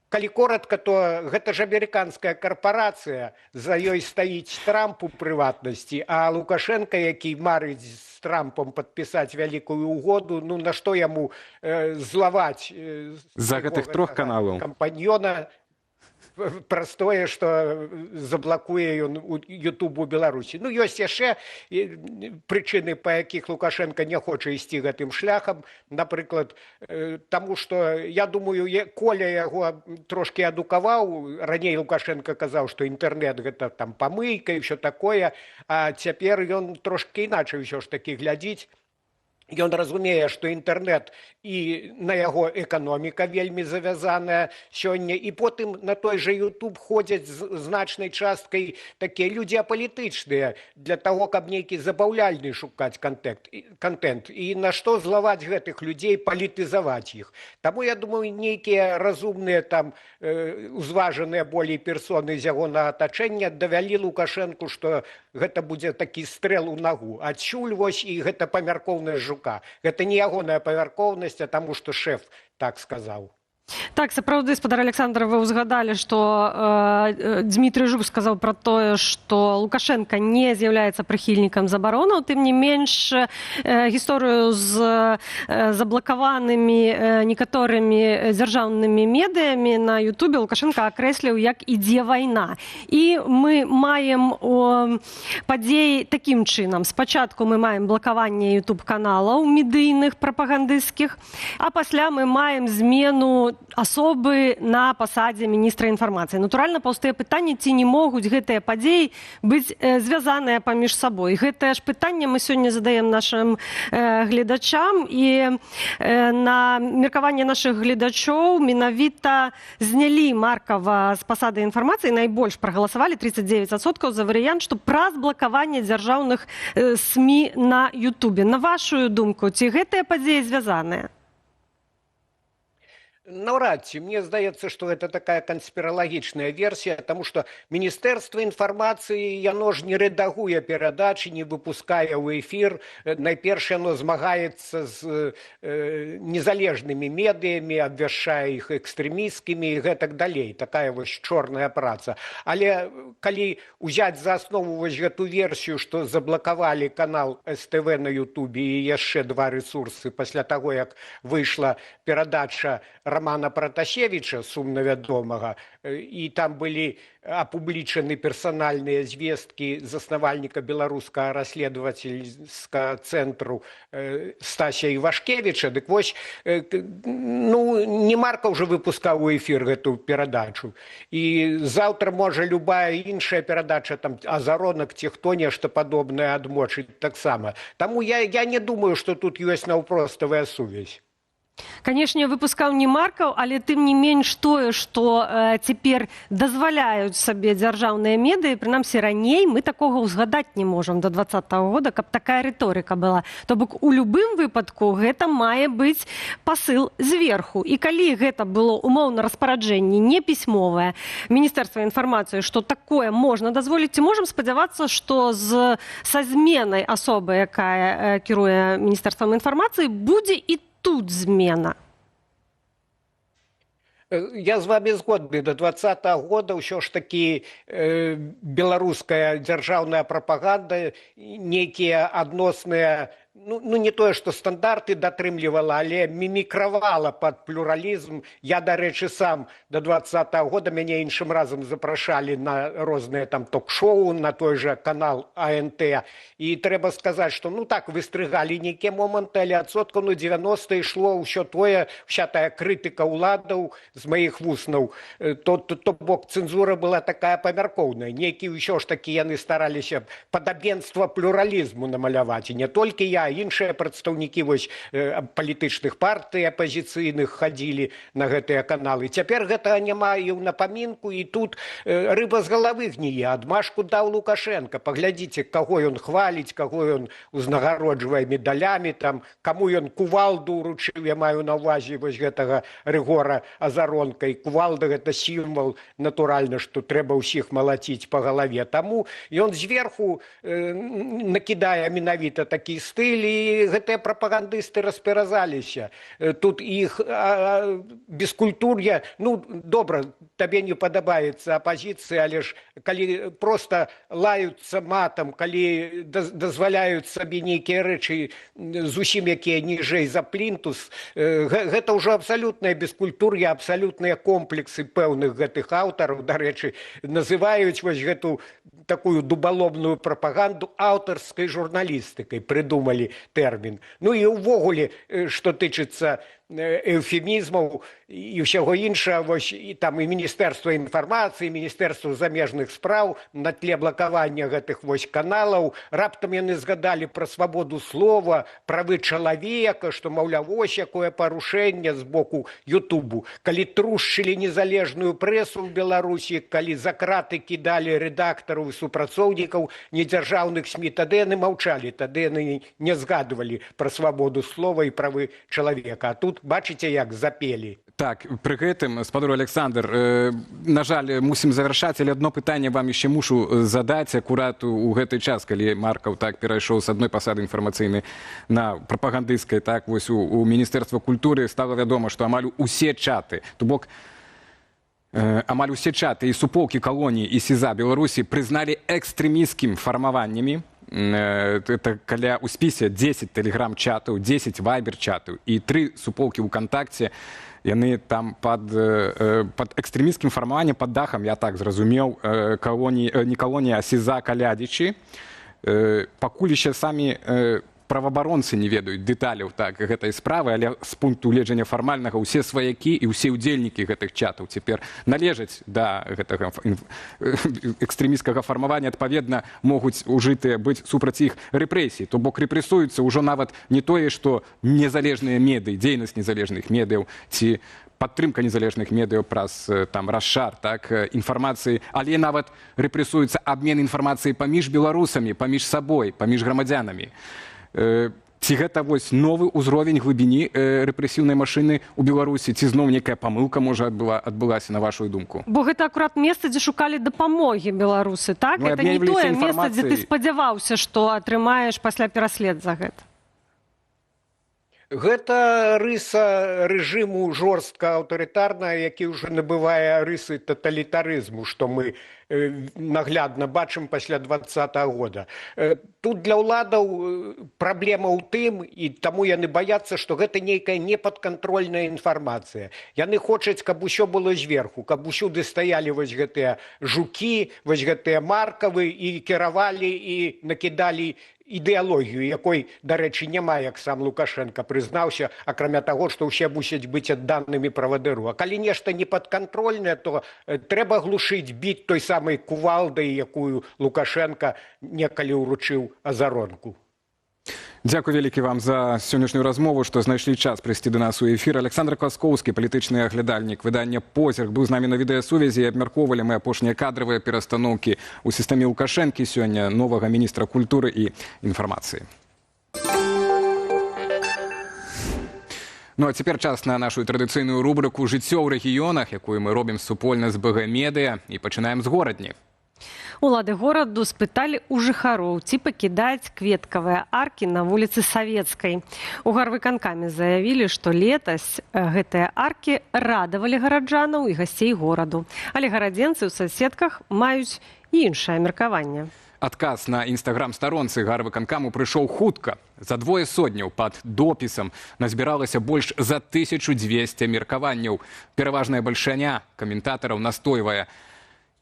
калі коротка, то гэта ж амерыканская карпорацыя, за ёй стаіць Трамп у прыватнасці, а Лукашенко, які марыць з Трампом падпісаць вялікую угоду, ну на што яму злаваць за гэтых трох каналаў кампаньёна праз тое, што заблакуе ён Ютуб у Беларусі. Ну, ёсць яшчэ прычыны, па якіх Лукашенко не хоча ісці гэтым шляхам. Напрыклад, таму што, я думаю, Коля яго трошкі адукаваў. Раней Лукашенко казаў, што інтэрнэт гэта там памыйка і ўсё такое, а цяпер ён трошкі іначай ўсё ж такі глядзіць. Ён разумее, што інтэрнэт і на яго эканоміка вельмі завязаная сёння, і потым на той жа Ютуб ходзяць значнай часткай такія людзі апалітычныя для таго, каб нейкі забаўляльны шукаць контент. І на што злаваць гэтых людзей, палітызаваць іх. Таму, я думаю, нейкія разумныя там узважаныя болей персоны з ягонага атачэння давялі Лукашэнку, што гэта будзе такі стрэл у нагу. Адсюль вось і гэта памяркоўнасць Жука. Гэта не ягоная памяркоўнасць, а таму, што шэф так сказаў. Так, сапраўды, спадар Александр, вы ўзгадалі, што Дмітрый Жук сказаў пра тое, што Лукашенко не з'яўляецца прыхільнікам забаронаў. Тым не менш, гісторыю з заблакаванымі некаторымі дзяржаўнымі медыямі на Ютубе Лукашенко акрэсліў, як ідзе вайна. І мы маем падзеі такім чынам. Спачатку мы маем блакаванне Ютуб-каналаў медыйных, прапагандысцкіх, а пасля мы маем змену асобы на пасадзе міністра інфармацыі. Натуральна, паўстае пытанне, ці не могуць гэтыя падзеі быць звязаныя паміж сабой. Гэтае ж пытанне мы сёння задаем нашым гледачам, і на меркаванне нашых гледачоў менавіта знялі Маркава з пасады інфармацыі, найбольш прагаласавалі 39% за варыянт, што праз блакаванне дзяржаўных СМІ на Ютубе. На вашу думку, ці гэтыя падзеі звязаныя? Навряд ці. Мне здаецца, што гэта такая канспіралагічная версія, таму што Міністэрства інфармацыі, яно ж не рэдагуе перадачы, не выпускае ў эфір. Найперш яно змагаецца з незалежнымі медыямі, абвяшчае іх экстрэмісцкімі і гэтак далей. Такая вось чорная праца. Але калі ўзяць за аснову вось гэту версію, што заблакавалі канал СТВ на Ютубе і яшчэ 2 рэсурсы пасля таго, як выйшла перадача Романа Пратасевіча, сумна вядомага, і там былі апублічаны персанальныя звесткі заснавальніка беларускага расследавацельскага цэнтру Стасія Івашкевіча. Дык вось, не Марка ўжо выпускаў у эфір гэту перадачу. І заўтра можа любая іншая перадача, там азаронак ці хто нешта падобнае адмочыць таксама. Таму я не думаю, што тут ёсць наўпроставая сувязь. Канешне, выпускаў не Маркаў, але тым не менш тое, што цяпер дазваляюць сабе дзяржаўныя медыі, прынамсі раней мы такога ўзгадаць не можам да 2020 года, каб такая рыторыка была. То бок у любым выпадку гэта мае быць пасыл зверху. І калі гэта было умоўна распараджэнне не пісьмовае Міністэрства інфармацыі, што такое можна дазволіць, ці можам спадзявацца, што са зменай асобы, якая кіруе Міністэрствам інфармацыі, будзе і тут змена? Я з вами згодны. До 2020 года ўсё ж такі беларуская дзяржаўная прапаганда нейкія адносныя, не тое, што стандарты датрымлівала, але мімікравала пад плюралізм. Я, дарэчы, сам до 2020 года мяне іншым разам запрашалі на розныя там ток-шоу, на той жа канал АНТ. І трэба сказаць, што так выстрыгалі нейкія моманты, але адсоткаў 90 ішло ўсё тое, вся тая крытыка ўладаў з маіх вуснаў. То бок цэнзура была такая памяркоўная. Нейкі ўсё ж такі яны стараліся падабенства плюралізму намаляваць. І не толькі я, іншыя прадстаўнікі палітычных партый апазіцыйных хадзілі на гэтыя каналы. Цяпер гэтага няма і ў напамінку, і тут рыба з галавы гніе. Адмашку даў Лукашенко. Паглядзіце, каго ён хваліць, каго ён узнагароджвае медалямі, каму ён кувалду ўручыў, я маю на ўвазе вось гэтага Рыгора Азаронка. І кувалда гэта сімвал, натуральна, што трэба ўсіх малаціць па галаве. Таму ён зверху накідае менавіта такі стыль, і гэтыя прапагандысты расперазаліся. Тут іх бескультур'я, добра, табе не падабаецца апазіцыя, але ж калі проста лаюцца матам, калі дазваляюць сабе нейкія рэчы зусім якія ніжэй за плінтус, гэта ўжо абсалютная бескультур'я, абсалютныя комплексы пэўных гэтых аўтараў, дарэчы, называюць вось гэту такую дубалобную прапаганду аўтарскай журналістыкай, прыдумалі тэрмін. І ўвогуле, што тычыцца эўфемізмаў і ўсяго іншага, і Міністэрства інфармацыі, Міністэрства замежных спраў на тле блакавання гэтых каналаў, раптам яны згадалі пра свабоду слова, правы чалавека, што, маўляў, вось якое парушэнне з боку Ютубу. Калі трушчылі незалежную прэсу ў Беларусі, калі за краты кідалі рэдактараў і супрацоўнікаў недзяржаўных СМІ, тады яны маўчалі, тады яны не згадывалі пра свабоду слова і правы чалавека. А тут бачыце, як запелі. Так, пры гэтым, спадар Александр, на жаль, мусім завяршаць, але адно пытанне вам яшчэ мушу задаць акурат у гэты час, калі Маркаў перайшоў з адной пасады інфармацыйнай на прапагандысцкай, вось у Міністэрства культуры стала вядома, што амаль усе чаты, то бок амаль усе чаты і суполкі калоніі і СІЗА Беларусі прызналі экстрэмісцкім фармаваннямі. Это каля у спісе 10 тэлеграм-чатаў, 10 вайбер-чатаў і 3 суполкі ў кантакце. Яны там пад экстрэмісцкім фармаваннем, пад дахам, я так зразумеў, не калонія, а СІЗА Калядзічы. Пакуль яшчэ самі праваабаронцы не ведаюць дэталяў так гэтай справы, але з пункту гледжання фармальнага ўсе сваякі і ўсе ўдзельнікі гэтых чатаў цяпер належаць да гэтага экстрэмісцкага фармавання, адпаведна могуць ужытыя быць супраць іх рэпрэсій. То бок рэпрэсуецца ўжо нават не тое, што незалежныя медыі, дзейнасць незалежных медыяў ці падтрымка незалежных медыяў праз там расшар так інфармацыі, але нават рэпрэсуецца абмен інфармацыяй паміж беларусамі, паміж сабой, паміж грамадзянамі. Ці гэта вось новы ўзровень глыбіні рэпрэсіўнай машыны ў Беларусі, ці зноў некая памылка можа адбылася на вашу думку? Бо гэта акурат месца, дзе шукалі дапамогі беларусы, так? Гэта не тое месца, дзе ты спадзяваўся, што атрымаеш пасля пераслед за гэта. Гэта рыса рэжыму жорстка аўтарытарная, які ўжо набывае рысы таталітарызму, што мы наглядна бачым пасля 2020 года. Тут для ўладаў праблема ў тым, і таму яны баяцца, што гэта нейкая непадкантрольная інфармацыя. Яны хочуць, каб усё было зверху, каб усюды стаялі вось гэтыя жукі, вось гэтыя маркавы і кіравалі і накідалі ідэалогію, якой, дарэчы, няма, як сам Лукашенко прызнаўся, акрамя таго, што ўсе мусяць быць адданымі правадыру. А калі нешта непадкантрольнае, то трэба глушыць, біць той самай кувалдай, якую Лукашенко некалі ўручыў Азаронку. Дзякуй вялікі вам за сённяшнюю размову, што знайшлі час прыйсці да нас у эфір. Александр Каскоўскі, палітычны аглядальнік выдання «Позірк», быў з намі на відэасувязі і абмяркоўвалі мы апошнія кадравыя перастаноўкі ў сістэме Лукашэнкі сёння новага міністра культуры і інфармацыі. Ну а цяпер час на нашу традыцыйную рубрыку «Жыццё ў рэгіёнах», якую мы робім супольна з БГ Медыа, і пачынаем з горадні. Улады гораду спыталі ў жыхароў, ці пакідаць кветкавыя аркі на вуліцы Савецкай. У гарвыканкаме заявілі, што летась гэтыя аркі радавалі гараджанаў і гасцей гораду. Але гарадзенцы ў соседках маюць іншае меркаванне. Адказ на інстаграм-старонцы гарвыканкаму прыйшоў хутка. За 2 сотняў пад допісам назбіралася больш за 1200 меркаванняў. Пераважная бальшыня каментатараў настойвае: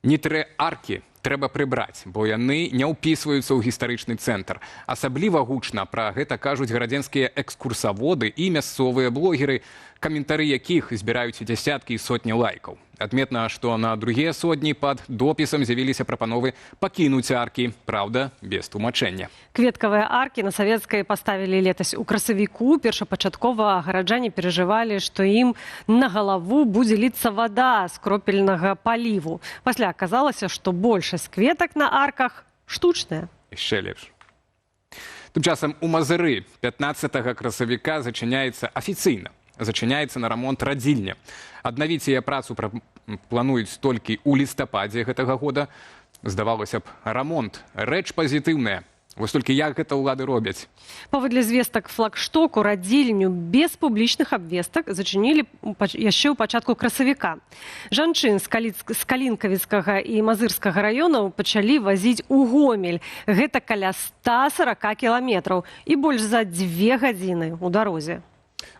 «Нітрэ аркі трэба прыбраць, бо яны не ўпісваюцца ў гістарычны цэнтр». Асабліва гучна пра гэта кажуць гарадзенскія экскурсаводы і мясцовыя блогеры, каментары якіх збіраюць дзясяткі і сотні лайкаў. Адметна, што на другія сотні пад допісам з'явіліся прапановы пакінуць аркі, праўда, без тлумачэння. Кветкавыя аркі на Савецкай паставілі летась у красавіку. Першапачаткова гараджане перажывалі, што ім на галаву будзе ліцца вада з кропельнага паліву. Пасля аказалася, што большасць кветак на арках штучная. Яшчэ лепш. Тым часам у Мазыры 15 красавіка зачыняецца афіцыйна. Зачыняецца на рамонт радзільня. Аднавіць яе працу плануюць толькі ў лістападзе гэтага года. Здавалася б, рамонт – рэч пазітыўная. Вось толькі як гэта ўлады робяць? Паводле звестак флагштоку, радзільню без публічных абвестак зачынілі яшчэ ў пачатку красавіка. Жанчын з Калінкавіцкага і Мазырскага раёнаў пачалі вазіць у Гомель. Гэта каля 140 кіламетраў і больш за 2 гадзіны ў дарозе.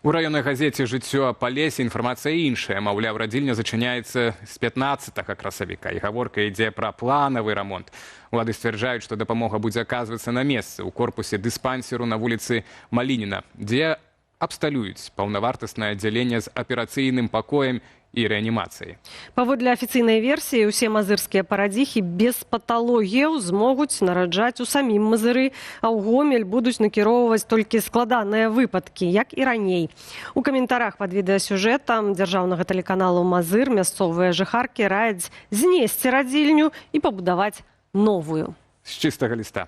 У раённай газеце «Жыццё па лесе» інфармацыя іншая. Маўляў, радзільня зачыняецца з 15 красавіка, і гаворка ідзе пра планавы рамонт. Улады сцвярджаюць, што дапамога будзе аказвацца на месцы ў корпусе дыспансеру на вуліцы Малініна, дзе абсталююць паўнавартаснае аддзяленне з аперацыйным пакоем і рэанімацыяй. Паводле афіцыйнай версіі, усе мазырскія парадзіхі без паталогіяў змогуць нараджаць у самім Мазыры, а ў Гомель будуць накіроўваць толькі складаныя выпадкі, як і раней. У каментарах пад відэасюжэтам дзяржаўнага тэлеканалу «Мазыр» мясцовыя жыхаркі раяць знесці радзільню і пабудаваць новую. З чыстага ліста.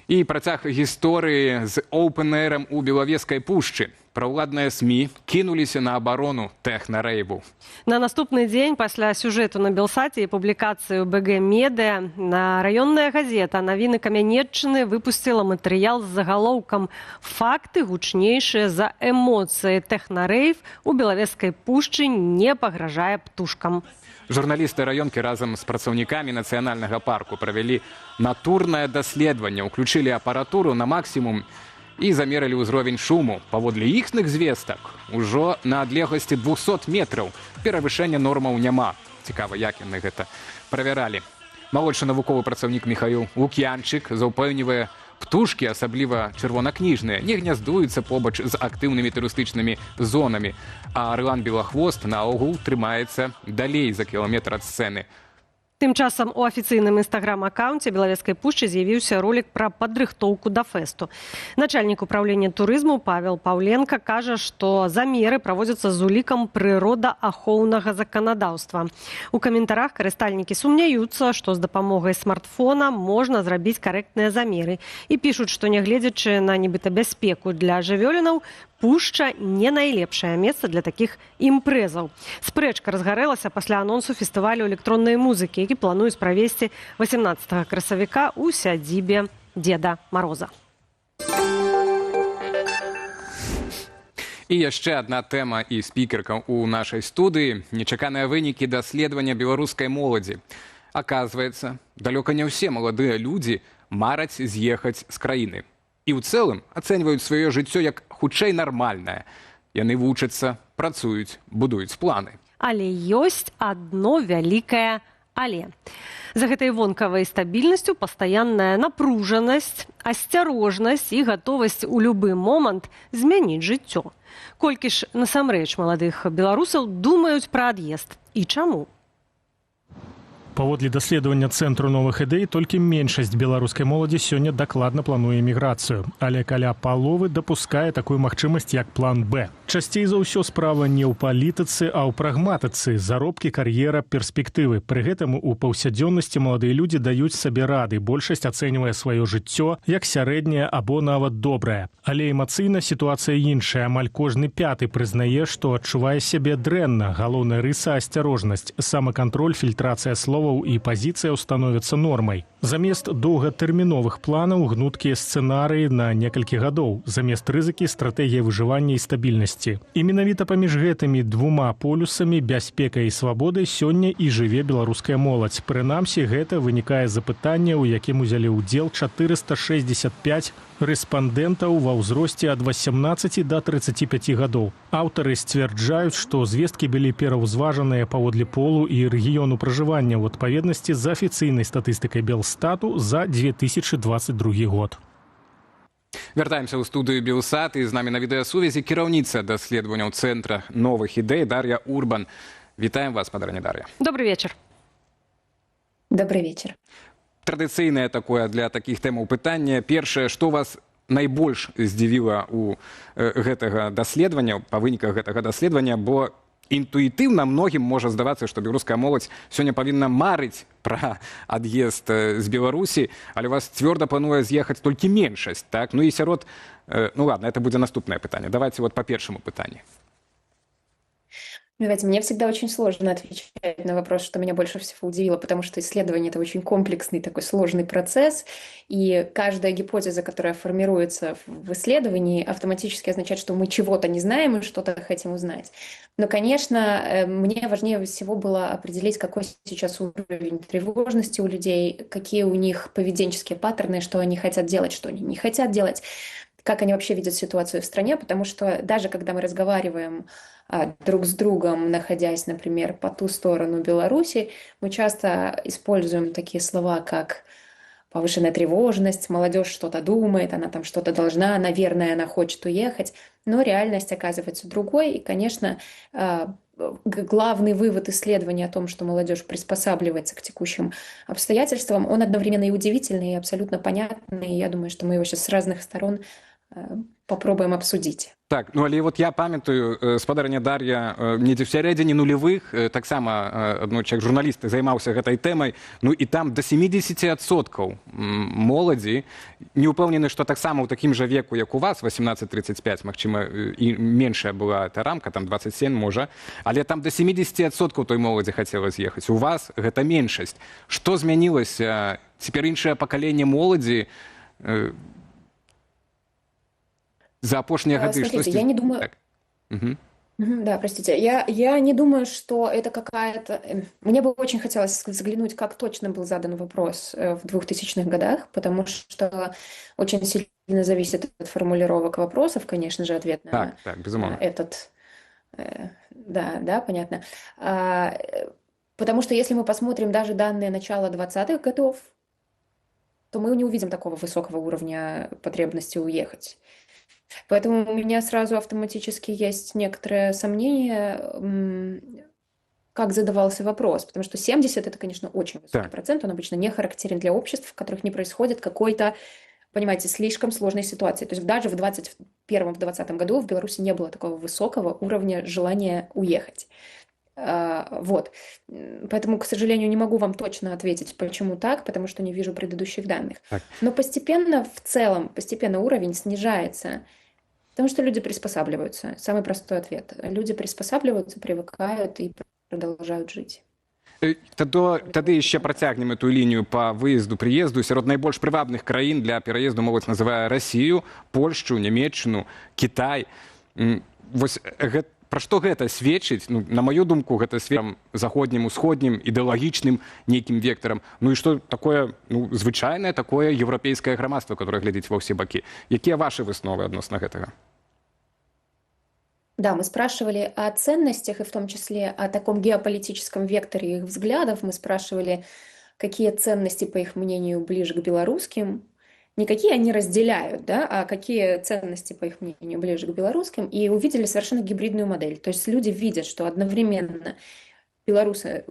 І працяг гісторыі з оўпэн-эрам у Белавежскай пушчы. Праўладныя СМІ кінуліся на абарону тэхнарэйбу. На наступны дзень пасля сюжэту на Белсаце і публікацыі ў БГ Медыа раённая газета «Навіны Камянеччыны» выпусціла матэрыял з загалоўкам «Факты гучнейшыя за эмоцыі. Тэхнарэйв у Белавежскай пушчы не пагражае птушкам». Журналісты раёнкі разам з працаўнікамі нацыянальнага парку правялі натурнае даследаванне, уключылі апаратуру на максімум і замерылі ўзровень шуму. Паводле іхных звестак, ужо на адлегласці 200 метраў перавышэння нормаў няма. Цікава, як яны гэта правяралі. Малодшы навуковы працаўнік Міхаіл Лук'янчык заўпэўнівае, Птушкі, асабліва чырвонакніжныя, не гняздуюцца побач з актыўнымі турыстычнымі зонамі, а арлан-белахвост наогул трымаецца далей за кіламетр ад сцэны. Тым часам у афіцыйным інстаграм-акаунце Белавежскай пушчы з'явіўся ролик пра падрыхтоўку да фэсту. Начальнік управлення турызму Павел Паўленка кажа, што замеры праводзяцца з улікам прыродаахоўнага заканадаўства. У каментарах карыстальнікі сумняюцца, што з дапамогай смартфона можна зрабіць карэктныя замеры і пішуць, што нягледзячы на нібыта бяспеку для жывёлінаў, пушча не найлепшае месца для такіх імпрэзаў. Спрэчка разгарэлася пасля анонсу фестывалю электроннай музыкі, які плануюць правесці 18 красавіка ў сядзібе Дзеда Мароза. І яшчэ адна тэма і спікерка ў нашай студыі. Нечаканыя вынікі даследавання беларускай моладзі. Аказваецца, далёка не ўсе маладыя людзі мараць з'ехаць з краіны. І ў цэлым ацэньваюць сваё жыццё як хутчэй нармальнае. Яны вучацца, працуюць, будуюць планы. Але ёсць адно вялікае але. За гэтай вонкавай стабільнасцю пастаянная напружанасць, асцярожнасць і гатовасць у любы момант змяніць жыццё. Колькі ж насамрэч маладых беларусаў думаюць пра ад'езд і чаму? Паводле даследавання Цэнтру новых ідэй, толькі меншасць беларускай моладзі сёння дакладна плануе эміграцыю, але каля паловы дапускае такую магчымасць, як план Б. Часцей за ўсё справа не ў палітыцы, а ў прагматыцы, заробкі, кар'ера, перспектывы. Пры гэтым у паўсядзённасці маладыя людзі даюць сабе рады, большасць ацэньвае сваё жыццё як сярэдняе або нават добрае. Але эмацыйна сітуацыя іншая. Амаль кожны пяты прызнае, што адчувае сябе дрэнна. Галоўная рыса – асцярожнасць, самакантроль, фільтрацыя словаў і пазіцыяў становяцца нормай. Замест доўгатэрміновых планаў гнуткія сцэнарыі на некалькі гадоў. Замест рызыкі – стратэгія выжывання і стабільнасці. І менавіта паміж гэтымі двума полюсамі бяспека і свабоды сёння і жыве беларуская моладзь. Прынамсі, гэта вынікае з апытання, у якім узялі ўдзел 465 рэспандэнтаў ва ўзросце ад 18 да 35 гадоў. Аўтары сцвярджаюць, што звесткі былі пераўзважаныя паводле полу і рэгіёну пражывання ў адпаведнасці з афіцыйнай статыстыкай Белстату за 2022 год. Вяртаемся ў студыю Белсат, і з намі на відэасувязі кіраўніца даследаванняў Цэнтра новых ідэй Дар'я Урбан. Вітаем вас, падараня Дар'я. Добрый вечар. Добрый вечар. Традыцыйнае такое для такіх тэмаў пытанне. Першае, што вас найбольш здзівіла ў гэтага даследавання, па выніках гэтага даследавання, бо інтуітыўна многім можа здавацца, што беларуская моладзь сёння павінна марыць пра ад'езд з Беларусі, але вас цвёрда плануе з'ехаць толькі меншасць, так? Ну і сярод... Ну ладно, это будзе наступнае пытанне. Давайте вот по першаму пытанню. Знаете, мне всегда очень сложно отвечать на вопрос, что меня больше всего удивило, потому что исследование – это очень комплексный, такой сложный процесс, и каждая гипотеза, которая формируется в исследовании, автоматически означает, что мы чего-то не знаем и что-то хотим узнать. Но, конечно, мне важнее всего было определить, какой сейчас уровень тревожности у людей, какие у них поведенческие паттерны, что они хотят делать, что они не хотят делать, как они вообще видят ситуацию в стране, потому что даже когда мы разговариваем друг с другом, находясь, например, по ту сторону Беларуси, мы часто используем такие слова, как повышенная тревожность, молодежь что-то думает, она там что-то должна, наверное, она хочет уехать, но реальность оказывается другой, и, конечно, главный вывод исследования о том, что молодежь приспосабливается к текущим обстоятельствам, он одновременно и удивительный, и абсолютно понятный, и я думаю, что мы его сейчас с разных сторон попробуем обсудить. Так, ну але вот я памятаю, спадарня Дар'я, недзе ў сярэдзіне нулевых таксама аднойчы як журналіст займаўся гэтай тэмай, ну і там до 70% моладзі не ўпэўнены, што таксама ў такім жа веку, як у вас, 18-35, магчыма, і меншая была эта рамка, там 27 можа, але там до 70% той моладзі хацела з'ехаць. У вас гэта меншасць. Што змянілася? Цяпер іншае пакаленне моладзі за опошние годы? Смотрите, я не думаю... Так. Угу. Да, простите. Я не думаю, что это какая-то... Мне бы очень хотелось заглянуть, как точно был задан вопрос в 2000-х годах, потому что очень сильно зависит от формулировок вопросов, конечно же, ответ на безумовно. Этот... Да, понятно. Потому что если мы посмотрим даже данные начала 20-х годов, то мы не увидим такого высокого уровня потребности уехать. Поэтому у меня сразу автоматически есть некоторое сомнение, как задавался вопрос, потому что 70 это, конечно, очень высокий процент, он обычно не характерен для обществ, в которых не происходит какой-то, понимаете, слишком сложной ситуации. То есть даже в 2021-2020 году в Беларуси не было такого высокого уровня желания уехать. Вот. Поэтому, к сожалению, не могу вам точно ответить, почему так, потому что не вижу предыдущих данных. Но постепенно, в целом, постепенно уровень снижается, потому что люди приспосабливаются. Самый простой ответ. Люди приспосабливаются, привыкают и продолжают жить. Тады яшчэ працягнем эту лінію па выезду прыезду сярод найбольш прывабных краін для пераезду моладзь называе Расію, Польшчу, Нямецчыну, Кітай. Вось пра што гэта сведчыць? На маю думку, гэта сведчыць заходнім, усходнім, ідэалагічным нейкім вектарам. І што такое звычайнае такое еўрапейскае грамадства, которое глядзіць ва ўсе бакі. Якія вашы высновы адносна гэтага? Да, мы спрашивали о ценностях, и в том числе о таком геополитическом векторе их взглядов. Мы спрашивали, какие ценности, по их мнению, ближе к белорусским. Не какие они разделяют, да, а какие ценности, по их мнению, ближе к белорусским. И увидели совершенно гибридную модель. То есть люди видят, что одновременно белорусы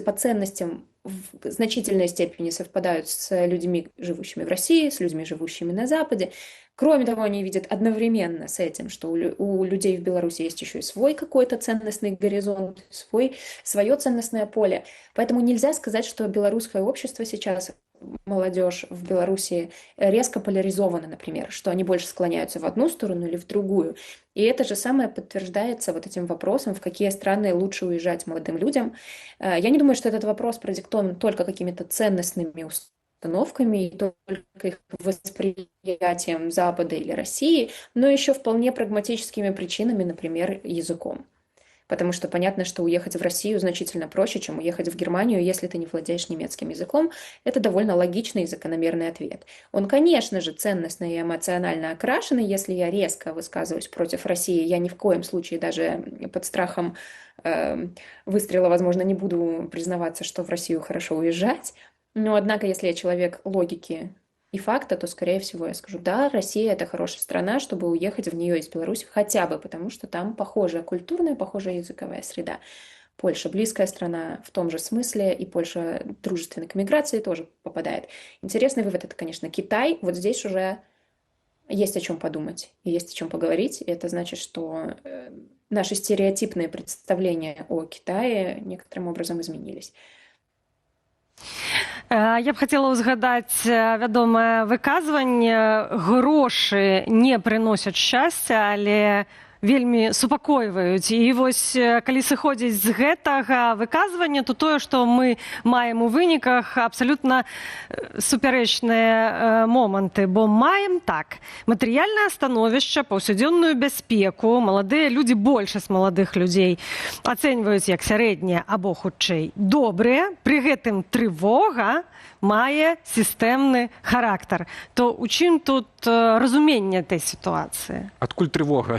по ценностям в значительной степени совпадают с людьми, живущими в России, с людьми, живущими на Западе. Кроме того, они видят одновременно с этим, что у людей в Беларуси есть еще и свой какой-то ценностный горизонт, свое ценностное поле. Поэтому нельзя сказать, что белорусское общество сейчас, молодежь в Беларуси резко поляризована, например, что они больше склоняются в одну сторону или в другую. И это же самое подтверждается вот этим вопросом, в какие страны лучше уезжать молодым людям. Я не думаю, что этот вопрос продиктован только какими-то ценностными установками и только их восприятием Запада или России, но еще вполне прагматическими причинами, например, языком. Потому что понятно, что уехать в Россию значительно проще, чем уехать в Германию, если ты не владеешь немецким языком. Это довольно логичный и закономерный ответ. Он, конечно же, ценностно и эмоционально окрашенный. Если я резко высказываюсь против России, я ни в коем случае даже под страхом выстрела, возможно, не буду признаваться, что в Россию хорошо уезжать. Но, однако, если я человек логики и факта, то, скорее всего, я скажу, да, Россия – это хорошая страна, чтобы уехать в нее из Беларуси хотя бы, потому что там похожая культурная, похожая языковая среда. Польша – близкая страна в том же смысле, и Польша дружественна к миграции тоже попадает. Интересный вывод – это, конечно, Китай. Вот здесь уже есть о чем подумать и есть о чем поговорить. И это значит, что наши стереотипные представления о Китае некоторым образом изменились. Я б хотела ўзгадаць вядомае выказванне: грошы не прыносяць шчасця, але вельмі супакойваюць. І вось калі сыходзіць з гэтага выказвання, то тое, што мы маем у выніках, абсалютна супярэчныя моманты, бо маем так: матэрыяльнае становішча, паўсядзённую бяспеку, маладыя людзі, большасць маладых людзей ацэньваюць як сярэднія або хутчэй добрыя, пры гэтым трывога мае сістэмны характар. То у чым тут разуменне этой ситуации? Адкуль трывога?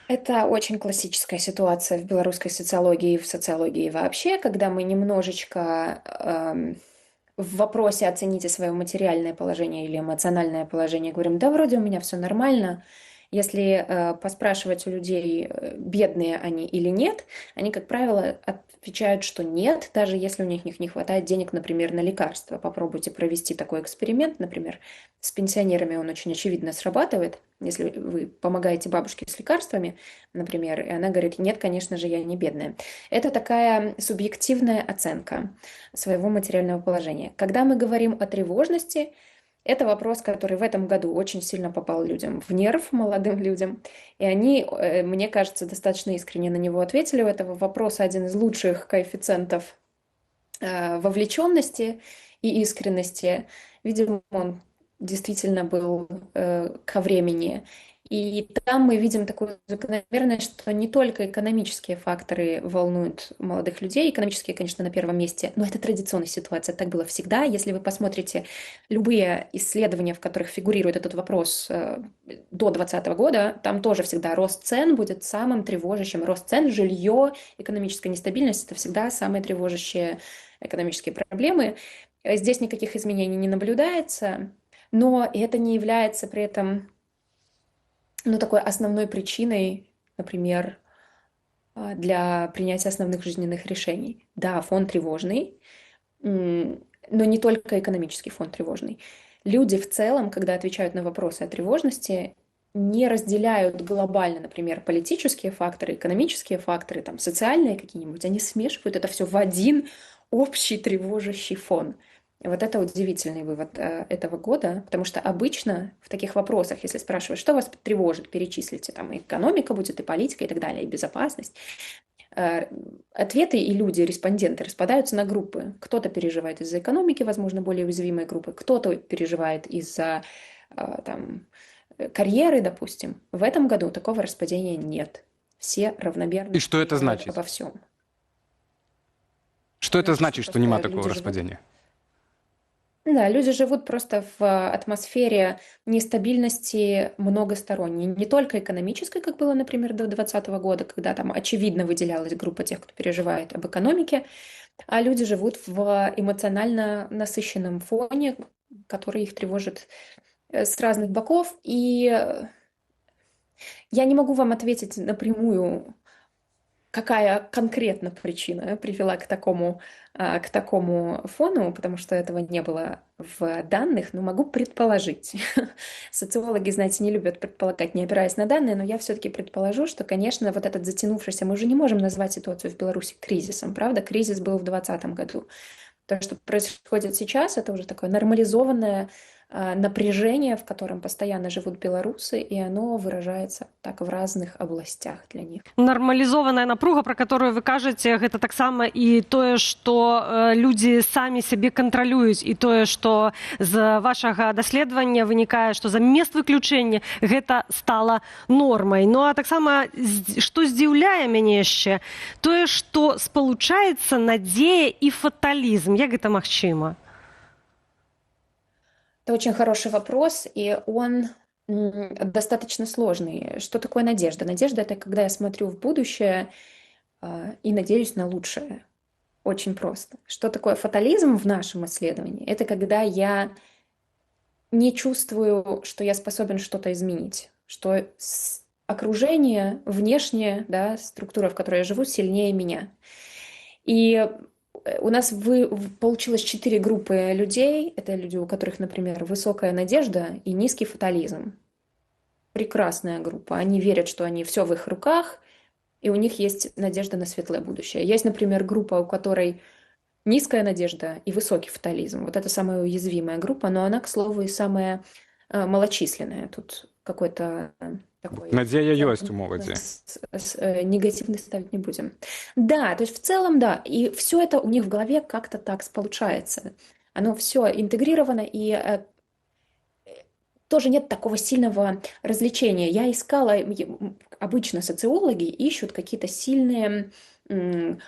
Это очень классическая ситуация в белорусской социологии и в социологии вообще, когда мы немножечко в вопросе «оцените свое материальное положение или эмоциональное положение» говорим: да, вроде у меня все нормально. Если поспрашивать у людей, бедные они или нет, они, как правило, отвечают, что нет, даже если у них не хватает денег, например, на лекарства. Попробуйте провести такой эксперимент, например, с пенсионерами он очень очевидно срабатывает. Если вы помогаете бабушке с лекарствами, например, и она говорит: нет, конечно же, я не бедная. Это такая субъективная оценка своего материального положения. Когда мы говорим о тревожности, это вопрос, который в этом году очень сильно попал людям в нерв, молодым людям. И они, мне кажется, достаточно искренне на него ответили. У этого вопроса один из лучших коэффициентов вовлеченности и искренности. Видимо, он действительно был ко времени. И там мы видим такую закономерность, что не только экономические факторы волнуют молодых людей. Экономические, конечно, на первом месте, но это традиционная ситуация, так было всегда. Если вы посмотрите любые исследования, в которых фигурирует этот вопрос до 2020 года, там тоже всегда рост цен будет самым тревожащим. Рост цен, жилье, экономическая нестабильность – это всегда самые тревожащие экономические проблемы. Здесь никаких изменений не наблюдается, но это не является при этом, ну, такой основной причиной, например, для принятия основных жизненных решений. Да, фон тревожный, но не только экономический фон тревожный. Люди в целом, когда отвечают на вопросы о тревожности, не разделяют глобально, например, политические факторы, экономические факторы, там, социальные какие-нибудь, они смешивают это все в один общий тревожащий фон. Вот это удивительный вывод этого года, потому что обычно в таких вопросах, если спрашивают, что вас тревожит, перечислите, там, и экономика будет, и политика, и так далее, и безопасность, ответы и люди, респонденты, распадаются на группы. Кто-то переживает из-за экономики, возможно, более уязвимой группы, кто-то переживает из-за там, карьеры, допустим. В этом году такого распадения нет. Все равномерно. И что это значит? Обо всем. Что это значит, что нема такого распадения? Да, люди живут просто в атмосфере нестабильности многосторонней. Не только экономической, как было, например, до 2020 года, когда там очевидно выделялась группа тех, кто переживает об экономике, а люди живут в эмоционально насыщенном фоне, который их тревожит с разных боков. И я не могу вам ответить напрямую, какая конкретно причина привела к такому фону, потому что этого не было в данных, но могу предположить. Социологи, знаете, не любят предполагать, не опираясь на данные, но я все-таки предположу, что, конечно, вот этот затянувшийся, мы же не можем назвать ситуацию в Беларуси кризисом, правда? Кризис был в 2020 году. То, что происходит сейчас, это уже такое нормализованное напряжение, в котором постоянно живут белорусы, и оно выражается так в разных областях для них. Нармалізованая напруга, про которую вы кажаце, гэта таксама і тое, што людзі самі сябе кантралююць, і тое, што з вашага даследавання вынікае, што замест выключэння гэта стала нормай. Ну а таксама, што здзіўляе мяне яшчэ, тое, што спалучаецца надзея і фаталізм. Як гэта магчыма? Это очень хороший вопрос, и он достаточно сложный. Что такое надежда? Надежда — это когда я смотрю в будущее и надеюсь на лучшее. Очень просто. Что такое фатализм в нашем исследовании? Это когда я не чувствую, что я способен что-то изменить, что окружение, внешняя, да, структура, в которой я живу, сильнее меня. И у нас получилось 4 группы людей. Это люди, у которых, например, высокая надежда и низкий фатализм. Прекрасная группа. Они верят, что все в их руках, и у них есть надежда на светлое будущее. Есть, например, группа, у которой низкая надежда и высокий фатализм. Вот это самая уязвимая группа, но она, к слову, и самая малочисленная. Тут какой-то такой... Надея есть у молоді. Негативный ставить не будем. Да, то есть в целом, да. И все это у них в голове как-то так сполучается. Оно все интегрировано, и тоже нет такого сильного развлечения. Я искала, обычно социологи ищут какие-то сильные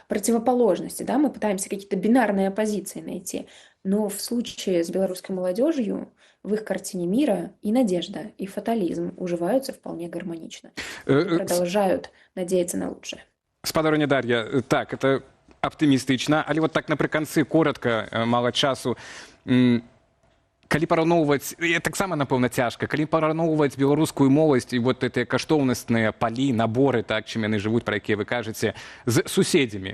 противоположности, да, мы пытаемся какие-то бинарные оппозиции найти. Но в случае с белорусской молодежью в их картине мира и надежда, и фатализм уживаются вполне гармонично. И продолжают надеяться на лучшее. Спадарыня Дар'я, так, это оптимістычна, але вот так напрыканцы коротка, мала часу. Калі параўноўваць, таксама, напэўна, цяжка, калі параўноўваць беларускую моладзь і вот гэтыя каштоўнасныя палі, наборы, так, чым яны жывуць, пра якія вы кажаце, з суседзямі,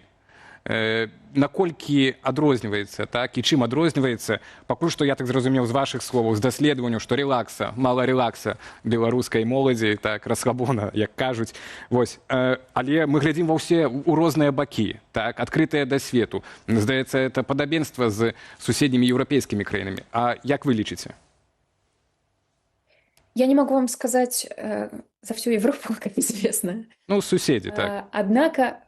наколькі адрозніваецца, так, і чым адрозніваецца, пакуль што я так зразумеў з вашых словаў, з даследаванняў, што релакса, мала релакса беларускай моладзі, так, расслабона, як кажуць, вось, але мы глядзім ва ўсе ў розныя бакі, так, адкрытыя да свету. Здаецца, это падабенства з суседнімі еўрапейскімі краінамі. А як вы лічыце? Я не могу вам сказать за всю Европу, как известно. Ну, суседи, так. Однако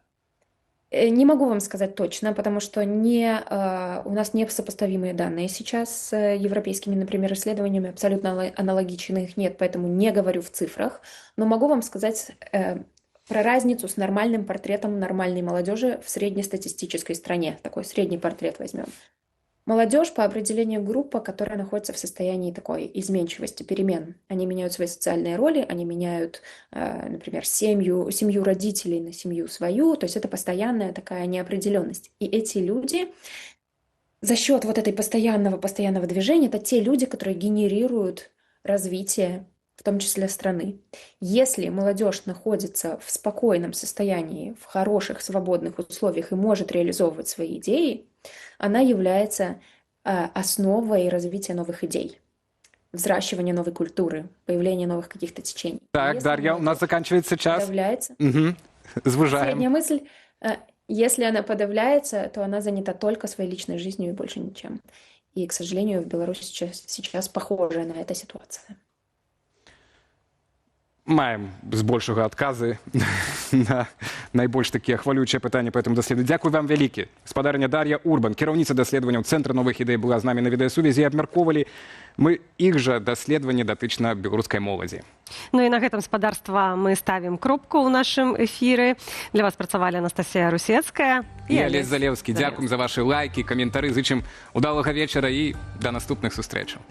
не могу вам сказать точно, потому что у нас не сопоставимые данные сейчас с европейскими, например, исследованиями, абсолютно аналогичных нет, поэтому не говорю в цифрах, но могу вам сказать про разницу с нормальным портретом нормальной молодежи в среднестатистической стране. Такой средний портрет возьмем. Молодежь по определению группа, которая находится в состоянии такой изменчивости, перемен. Они меняют свои социальные роли, они меняют, например, семью родителей на семью свою, то есть это постоянная такая неопределенность. И эти люди за счет вот этой постоянного движения, это те люди, которые генерируют развитие, в том числе страны. Если молодежь находится в спокойном состоянии, в хороших, свободных условиях и может реализовывать свои идеи, она является основой развития новых идей, взращивания новой культуры, появления новых каких-то течений. Так, Если Дарья, у нас заканчивается час. подавляется, Звужаем. последняя мысль, если она подавляется, то она занята только своей личной жизнью и больше ничем. И, к сожалению, в Беларуси сейчас похожая на это ситуация. Маем збольшага адказы на найбольш такія хвалючыя пытанні па гэтым даследаванню. Дзякуй вам вялікі. Спадарня Дар'я Урбан, кіраўніца даследаванняў Цэнтра новых ідэй, была з намі на відэасувязі і абмяркоўвалі мы іх жа даследаванні датычна беларускай моладзі. Ну і на гэтым, спадарства, мы ставім кропку ў нашым эфіры. Для вас працавалі Анастасія Русецкая і Алесь Залеўскі. Дзякуем за вашы лайкі, каментары. Зычым удалага вечара і да наступных сустрэчаў.